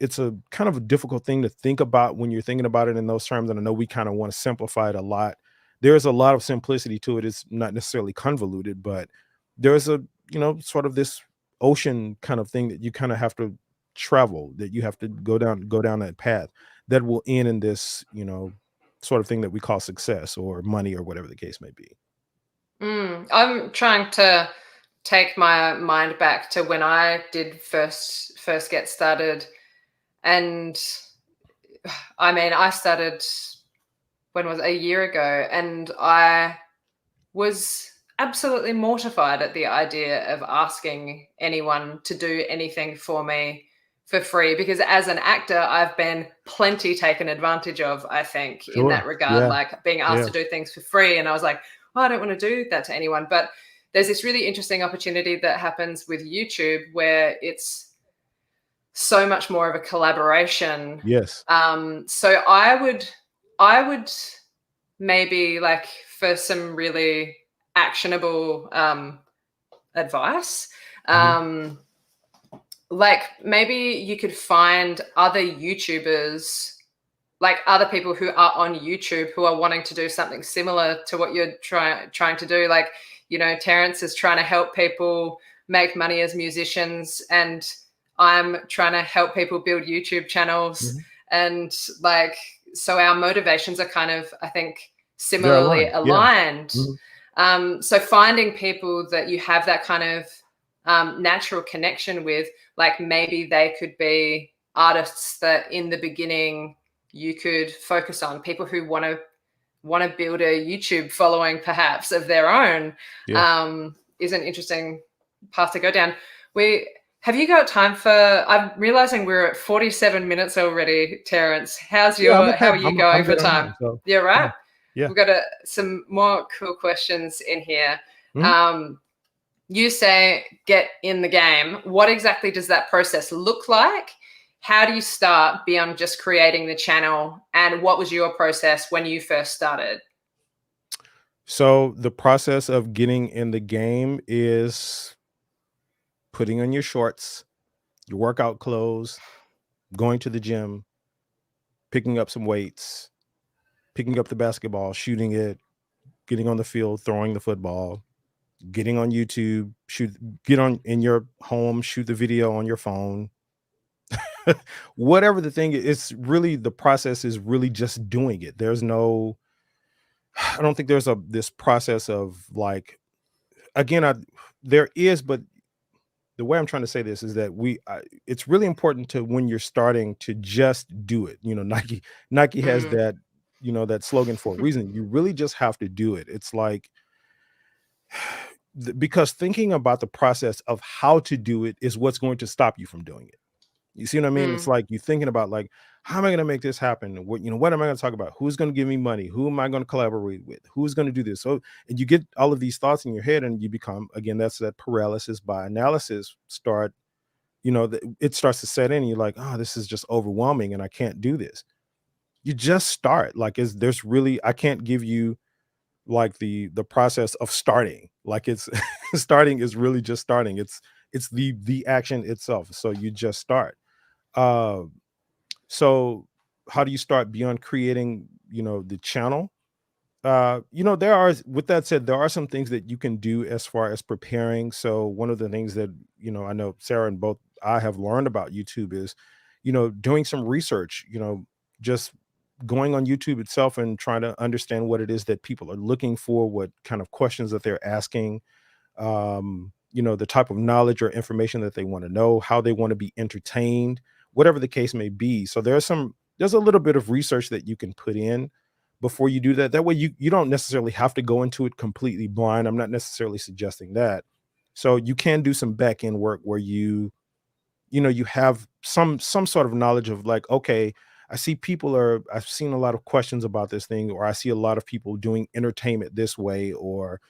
it's a kind of a difficult thing to think about when you're thinking about it in those terms. And I know we kind of want to simplify it a lot. There's a lot of simplicity to it. It's not necessarily convoluted, but there's sort of this ocean kind of thing that you kind of have to travel, that you have to go down that path that will end in this, sort of thing that we call success or money or whatever the case may be. I'm trying to take my mind back to when I did first get started, and I mean, I started when was it, a year ago, and I was absolutely mortified at the idea of asking anyone to do anything for me for free, because as an actor I've been plenty taken advantage of, I think, in Sure. that regard, Yeah. like being asked Yeah. to do things for free, and I was like, oh, I don't want to do that to anyone. But there's this really interesting opportunity that happens with YouTube where it's so much more of a collaboration. Yes. So I would maybe, like, for some really actionable advice, Hmm. um, like maybe you could find other YouTubers, like other people who are on YouTube who are wanting to do something similar to what you're trying to do. Like, Terence is trying to help people make money as musicians, and I'm trying to help people build YouTube channels. Hmm. And like, so our motivations are kind of, I think, They're similarly aligned. Yeah. aligned. Hmm. So finding people that you have that kind of natural connection with, like maybe they could be artists that in the beginning you could focus on, people who want to build a YouTube following perhaps of their own, Yeah. is an interesting path to go down. We Have you got time for? I'm realizing we're at 47 minutes already, Terence. Yeah. I'm How okay. are you I'm going for good on time? mine. So Yeah, yeah. right. Yeah. We've got some more cool questions in here. Mhm. Um, you say get in the game. What exactly does that process look like? How do you start beyond just creating the channel? And what was your process when you first started? So the process of getting in the game is putting on your shorts, your workout clothes, going to the gym, picking up some weights, picking up the basketball, shooting it, getting on the field, throwing the football, getting on YouTube, get on in your home, shoot the video on your phone. Whatever the thing is, it's really the process is really just doing it. There's no I don't think there's a this process of like again, there is, but the way I'm trying to say this is that it's really important to when you're starting to just do it. Nike has Mm, that, that slogan for a reason. You really just have to do it. It's like because thinking about the process of how to do it is what's going to stop you from doing it. You see what I mean? It's mm, like you thinking about like, how am I going to make this happen? What am I going to talk about? Who's going to give me money? Who am I going to collaborate with? Who's going to do this? So, and you get all of these thoughts in your head, and you become again, that's that paralysis by analysis start. It starts to set in. You're like, oh, this is just overwhelming, and I can't do this. You just start. Like, is there's really I can't give you like the process of starting. Like it's starting is really just starting. It's the action itself. So you just start. Uh, so how do you start beyond creating, the channel? There are with that said, there are some things that you can do as far as preparing. So one of the things that, I know Sarah and both I have learned about YouTube is, doing some research, just going on YouTube itself and trying to understand what it is that people are looking for, what kind of questions that they're asking, the type of knowledge or information that they want to know, how they want to be entertained, whatever the case may be. So there's a little bit of research that you can put in, before you do that. That way you don't necessarily have to go into it completely blind. I'm not necessarily suggesting that. So you can do some back end work where you have some sort of knowledge of like, okay, I've seen a lot of questions about this thing, or I see a lot of people doing entertainment this way, or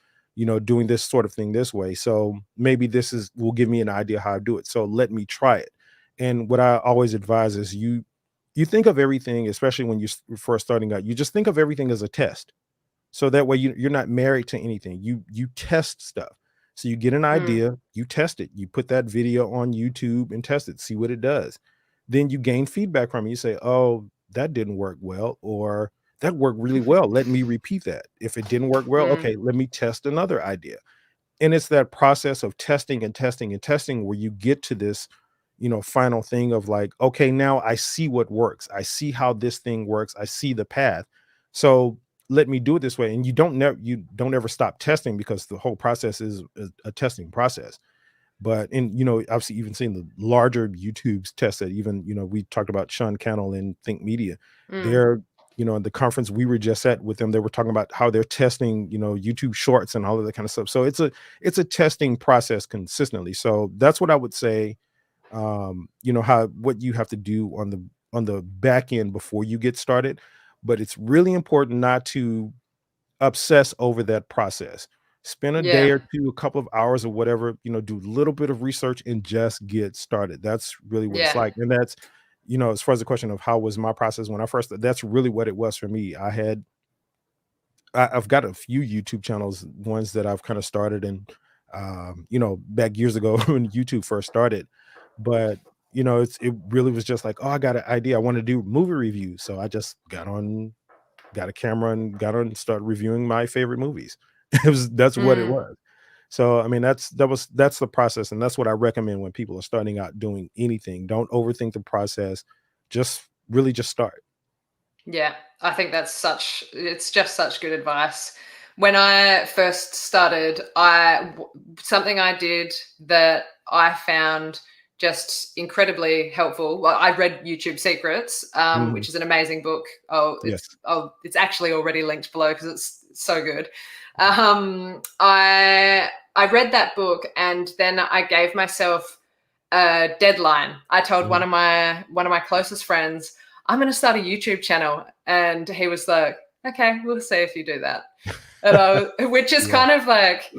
doing this sort of thing this way. So maybe this is will give me an idea how to do it. So let me try it. And what I always advise is you think of everything, especially when first starting out, you just think of everything as a test. So that way you're not married to anything. You test stuff. So you get an Mm, idea, you test it, you put that video on YouTube and test it, see what it does. Then you gain feedback from it. You say, oh, that didn't work well, or that worked really well. Let me repeat that. If it didn't work well, mm, okay, let me test another idea. And it's that process of testing and testing and testing where you get to this final thing of like, okay, now I see what works, I see how this thing works, I see the path. So let me do it this way. And you don't ever stop testing, because the whole process is a testing process. But obviously even seeing the larger YouTube's test that, even we talked about Sean Cannell and Think Media. mm. They're in the conference we were just at with them, they were talking about how they're testing YouTube shorts and all of that kind of stuff. So it's a testing process consistently. So that's what I would say. How what you have to do on the back end before you get started. But it's really important not to obsess over that process. Spend a day Yeah, or two, a couple of hours or whatever, do a little bit of research and just get started. That's really what it's yeah. like. And that's, as far as the question of how was my process when I first, that's really what it was for me. I've got a few YouTube channels, ones that I've kind of started and back years ago when YouTube first started. But it really was just like, oh, I got an idea. I want to do movie reviews. So I just got a camera and got on and started reviewing my favorite movies. That's what it Mm, was. So I mean that's the process, and that's what I recommend when people are starting out doing anything. Don't overthink the process. Just really just start. yeah. I think it's just such good advice. When I first started, something I did that I found just incredibly helpful. Well, I read YouTube Secrets, Mhm. which is an amazing book. Oh, Yes. it's actually already linked below because it's so good. I read that book, and then I gave myself a deadline. I told Mhm. one of my closest friends, I'm going to start a YouTube channel, and he was like, "Okay, we'll see if you do that." Which is Yeah. kind of like,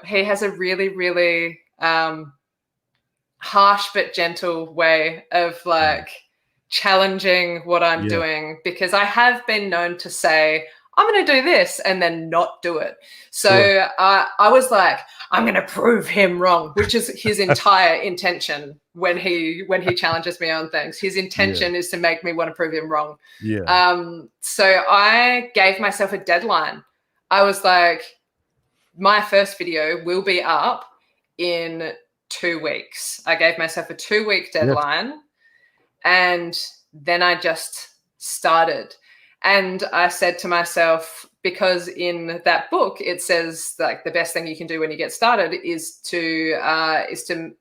he has a really, really harsh but gentle way of Yeah. like challenging what I'm Yeah. doing, because I have been known to say, I'm going to do this and then not do it. Sure. So I was like, I'm going to prove him wrong, which is his entire intention when he challenges me on things. His Yeah. intention is to make me want to prove him wrong. Yeah. So I gave myself a deadline. I was like, my first video will be up in 2 weeks. I gave myself a 2 week Yes. deadline, and then I just started. And I said to myself, because in that book it says like the best thing you can do when you get started is to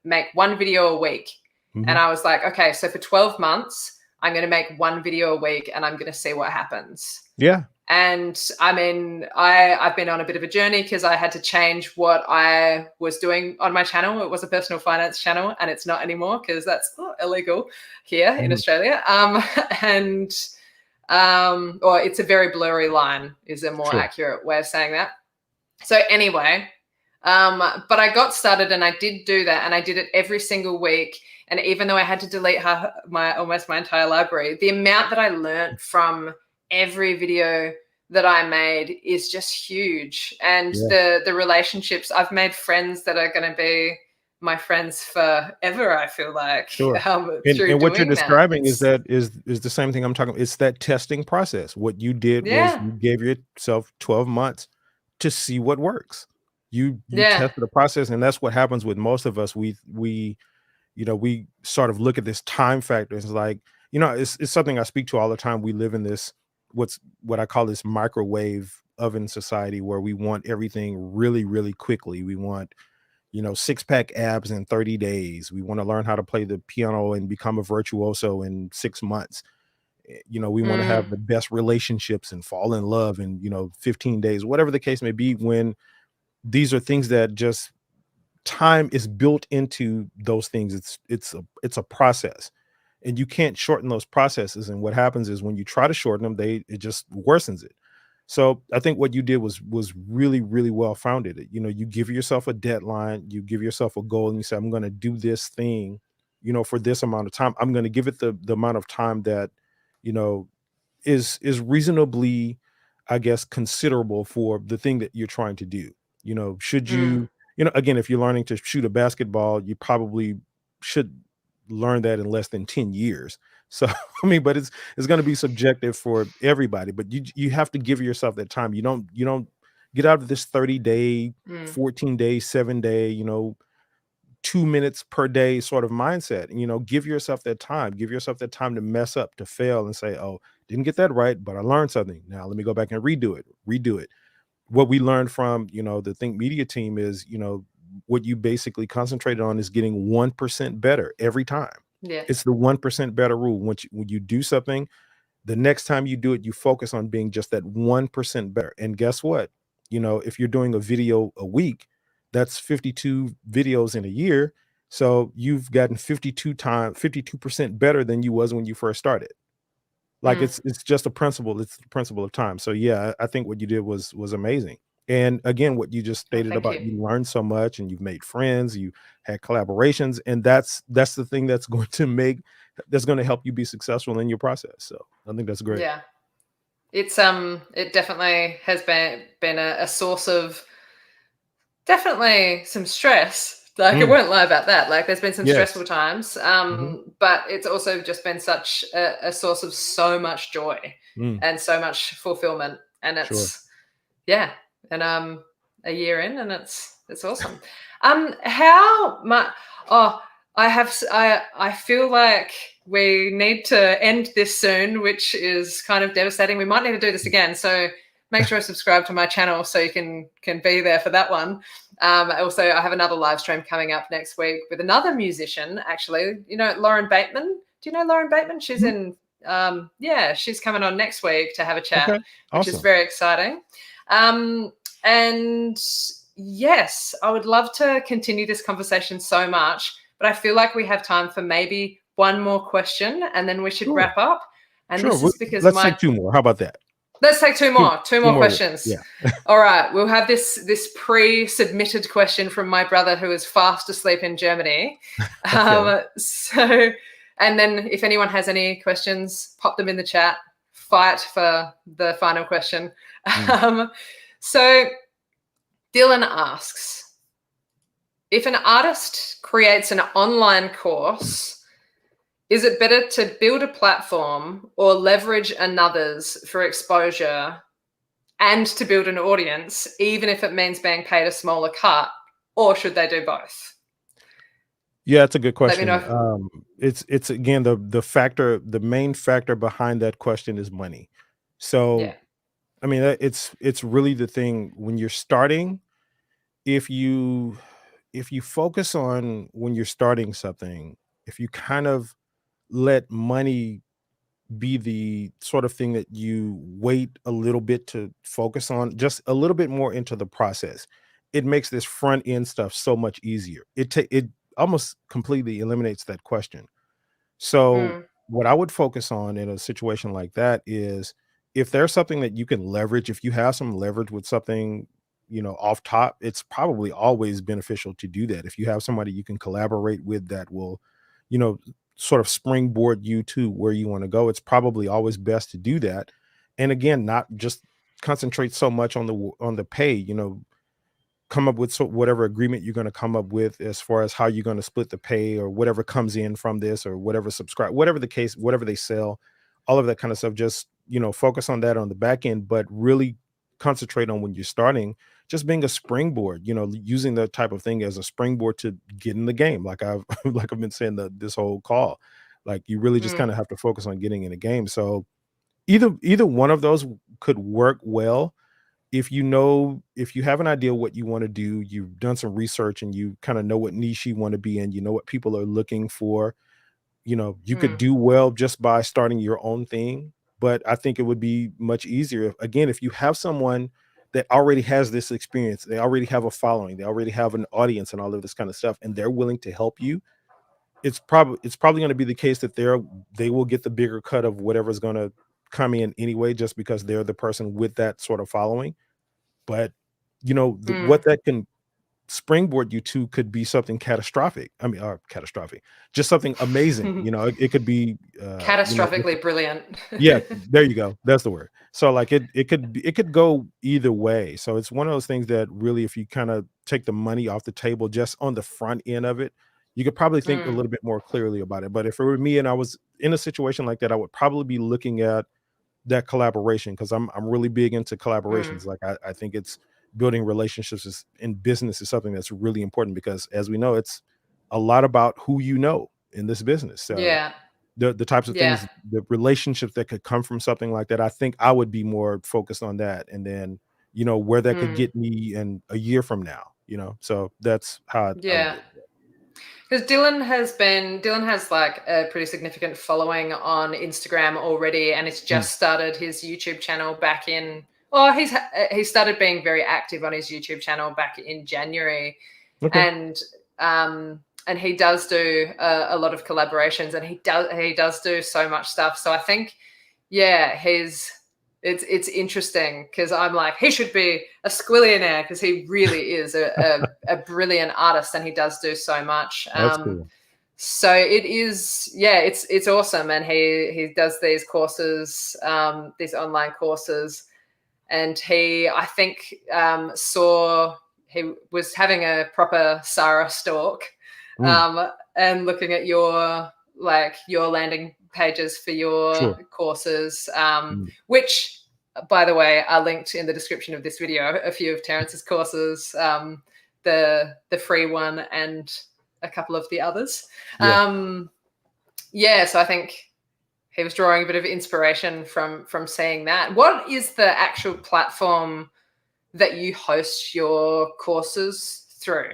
make one video a week. And Mhm. I was like, okay, so for 12 months, I'm going to make one video a week, and I'm going to see what happens. Yeah. And I mean, I've been on a bit of a journey because I had to change what I was doing on my channel. It was a personal finance channel, and it's not anymore because that's illegal here in Mhm. Australia. And or it's a very blurry line is a more Sure. accurate way of saying that. So anyway, but I got started and I did do that, and I did it every single week. And even though I had to delete almost my entire library, the amount that I learned from every video that I made is just huge. And Yeah. the relationships I've made, friends that are going to be my friends forever, I feel like, Sure. And through and what you're doing that. describing is It's that is the same thing I'm talking about. It's that testing process. What you did was yeah, you gave yourself 12 months to see what works. You yeah, tested the process, and that's what happens with most of us. We sort of look at this time factor. It's like, it's something I speak to all the time. We live in this what I call this microwave oven society where we want everything really, really quickly. We want six-pack abs in 30 days. We want to learn how to play the piano and become a virtuoso in 6 months. We want to have Mm, the best relationships and fall in love in, 15 days, whatever the case may be, when these are things that just time is built into those things. It's a process, and you can't shorten those processes. And what happens is when you try to shorten them, it just worsens it. So I think what you did was really, really well founded. You give yourself a deadline, you give yourself a goal, and you say, I'm going to do this thing, for this amount of time. I'm going to give it the amount of time that, you know, is reasonably, I guess, considerable for the thing that you're trying to do. Should mm, again, if you're learning to shoot a basketball, you probably should learn that in less than 10 years. So, I mean, but it's going to be subjective for everybody, but you have to give yourself that time. You don't get out of this 30-day, mm, 14-day, 7-day, 2 minutes per day sort of mindset. And, give yourself that time. Give yourself that time to mess up, to fail, and say, oh, didn't get that right, but I learned something. Now let me go back and redo it. What we learned from, the Think Media team is, what you basically concentrated on is getting 1% better every time. yeah. It's the 1% better rule. When you do something, the next time you do it, you focus on being just that 1% better. And guess what? If you're doing a video a week, that's 52 videos in a year. So you've gotten 52% better than you was when you first started. Like, Mm. it's just a principle. It's the principle of time. So yeah, I think what you did was amazing. And again, what you just Oh, stated thank about, you. you learned so much and you've made friends, you had collaborations, and that's the thing that's going to help you be successful in your process. So I think that's great. Yeah. It definitely has been a source of definitely some stress. Like, I Mm, won't lie about that. Like, there's been some stressful yes. times, Mhm. but it's also just been such a source of so much joy Mm, and so much fulfillment. And sure. it's yeah, and a year in, and it's awesome. How much? Oh, I feel like we need to end this soon, which is kind of devastating. We might need to do this again. So make sure to subscribe to my channel so you can be there for that one. Also, I have another live stream coming up next week with another musician. Actually, Lauren Bateman. Do you know Lauren Bateman? She's Mhm. in. Yeah, she's coming on next week to have a chat, Okay. which is Awesome. very exciting. Um, and yes, I would love to continue this conversation so much, but I feel like we have time for maybe one more question and then we should Sure. wrap up. And Sure. this is because Let's my take two more. How about that? let's take two Two, more, two two more more. questions. Yeah. All right, we'll have this pre-submitted question from my brother who is fast asleep in Germany. Okay. So, and then if anyone has any questions, pop them in the chat. Fight for the final question. Mm. Um, so Dylan asks, if an artist creates an online course, is it better to build a platform or leverage another's for exposure and to build an audience, even if it means being paid a smaller cut, or should they do both? Yeah, it's a good Let me know. question. It's again, the main factor behind that question is money. Yeah. So, I mean, it's really the thing when you're starting. If you focus on when you're starting something, if you kind of let money be the sort of thing that you wait a little bit to focus on, just a little bit more into the process, it makes this front end stuff so much easier. It almost completely eliminates that question. So, Mm, what I would focus on in a situation like that is, if there's something that you can leverage, if you have some leverage with something, off top, it's probably always beneficial to do that. If you have somebody you can collaborate with that will, you know, sort of springboard you to where you want to go, it's probably always best to do that. And again, not just concentrate so much on the pay, come up with whatever agreement you're going to come up with as far as how you're going to split the pay or whatever comes in from this or whatever subscribe, whatever the case, whatever they sell, all of that kind of stuff. Just, focus on that on the back end, but really concentrate on when you're starting, just being a springboard, using that type of thing as a springboard to get in the game. Like I've, like I've been saying this whole call, like you really just kind mm, of have to focus on getting in the game. So either one of those could work well. If you have an idea what you want to do, you've done some research and you kind of know what niche you want to be in, you know what people are looking for, You could Mm, do well just by starting your own thing, but I think it would be much easier if you have someone that already has this experience, they already have a following, they already have an audience and all of this kind of stuff, and they're willing to help you. It's probably going to be the case that they will get the bigger cut of whatever's going to come in anyway, just because they're the person with that sort of following. But mm. what that can springboard you to could be something catastrophic. I mean, catastrophic, just something amazing. It could be, Catastrophically brilliant. yeah, there you go. That's the word. So like it could go either way. So it's one of those things that really, if you kind of take the money off the table just on the front end of it, you could probably think a Mm, little bit more clearly about it. But if it were me and I was in a situation like that, I would probably be looking at that collaboration, because I'm really big into mm. collaborations. Like I think it's building relationships in business is something that's really important, because as we know, it's a lot about who you know in this business. So Yeah, the types of yeah, things, the relationships that could come from something like that, I think I would be more focused on that, and then where that could mm, get me in a year from now. So that's how I would yeah. look at it. Because Dylan has like a pretty significant following on Instagram already, and he's Mm, just started his YouTube channel back in. Oh, he started being very active on his YouTube channel back in January, okay. and he does do a lot of collaborations, and he does do so much stuff. So I think, yeah, it's interesting, because I'm like, he should be a squillionaire, because he really is a brilliant artist, and he does do so much. That's cool. So it is, yeah, it's awesome, and he does these courses, these online courses, and I think, saw he was having a proper Sara stalk, Mm, and looking at your landing pages for your sure. courses, Mm, which, by the way, are linked in the description of this video. A few of Terence's courses, the free one and a couple of the others. yeah. Yeah, so I think he was drawing a bit of inspiration from seeing that. What is the actual platform that you host your courses through?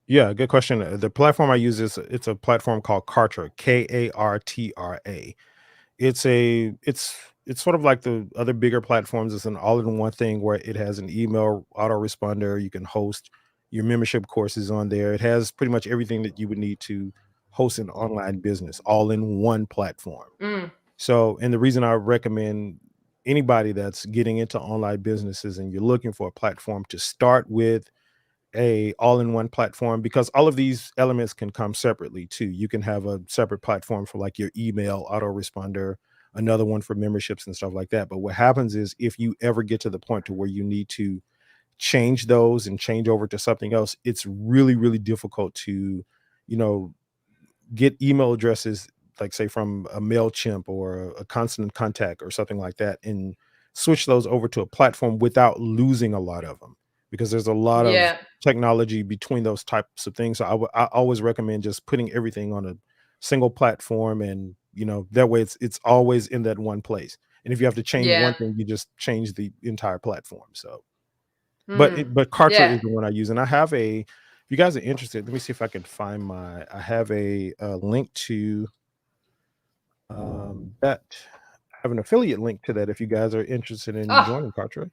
Yeah, good question. The platform I use it's a platform called Kartra, Kartra. It's sort of like the other bigger platforms. It's an all-in-one thing where it has an email autoresponder. You can host your membership courses on there. It has pretty much everything that you would need to host an online business all in one platform. Mm, So, and the reason I recommend anybody that's getting into online businesses and you're looking for a platform to start with, a all-in-one platform, because all of these elements can come separately too. You can have a separate platform for like your email autoresponder, another one for memberships and stuff like that. But what happens is, if you ever get to the point to where you need to change those and change over to something else, it's really, really difficult to, you know, get email addresses, like say from a MailChimp or a Constant Contact or something like that, and switch those over to a platform without losing a lot of them, because there's a lot of yeah, technology between those types of things. So I always recommend just putting everything on a single platform, and that way it's always in that one place. And if you have to change one yeah, thing, you just change the entire platform. So mm, but Kartra yeah. is the one I use, and I have a if you guys are interested, let me see if I can find I have a link to, that I have an affiliate link to that if you guys are interested in Oh, joining Kartra.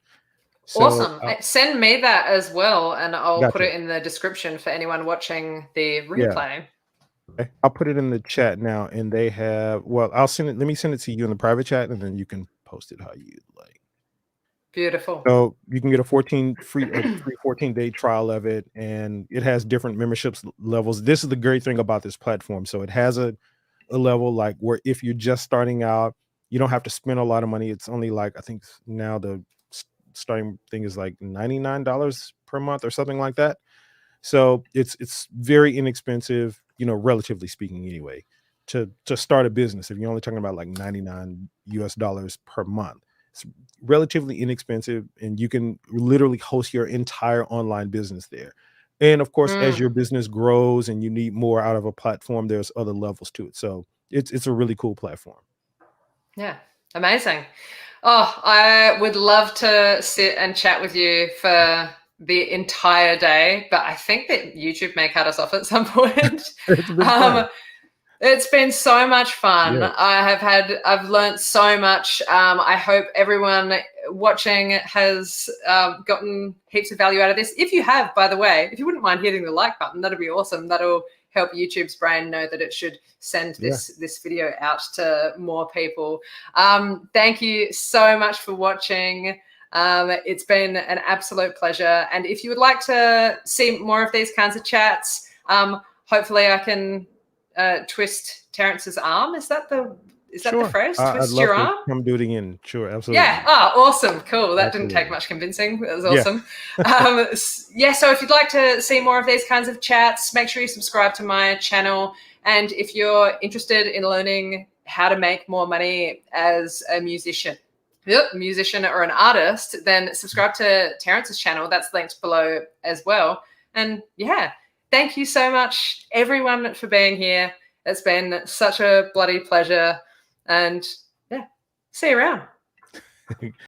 So, awesome. Send me that as well, and I'll put gotcha. it in the description for anyone watching the Yeah. replay. Okay. I'll put it in the chat now, and they have I'll send it let me send it to you in the private chat, and then you can post it how you'd like. Beautiful. So, you can get a free 14-day trial of it, and it has different memberships levels. This is the great thing about this platform. So, it has a level like where if you're just starting out, you don't have to spend a lot of money. It's only like, I think now the starting thing is like $99 per month or something like that. So it's very inexpensive, relatively speaking anyway, to start a business. If you're only talking about like 99 US dollars per month, it's relatively inexpensive, and you can literally host your entire online business there. And of course, as Mm, your business grows and you need more out of a platform, there's other levels to it. So it's a really cool platform. yeah, amazing. Oh, I would love to sit and chat with you for the entire day, but I think that YouTube may cut us off at some point. It's been um, fun. It's been so much fun. Yeah. I've learned so much. I hope everyone watching has gotten heaps of value out of this. If you have, by the way, if you wouldn't mind hitting the like button, that'd be awesome. That'll help YouTube's brain know that it should send this video out to more people. Thank you so much for watching. It's been an absolute pleasure. And if you would like to see more of these kinds of chats, hopefully I can twist Terence's arm. Is that the phrase? Twist your arm? Come do it again. Sure, absolutely. Yeah. Oh, awesome. Cool. That didn't take much convincing. That was awesome. Yeah. So if you'd like to see more of these kinds of chats, make sure you subscribe to my channel. And if you're interested in learning how to make more money as a musician or an artist, then subscribe to Terence's channel. That's linked below as well. And yeah, thank you so much, everyone, for being here. It's been such a bloody pleasure. And yeah, see you around.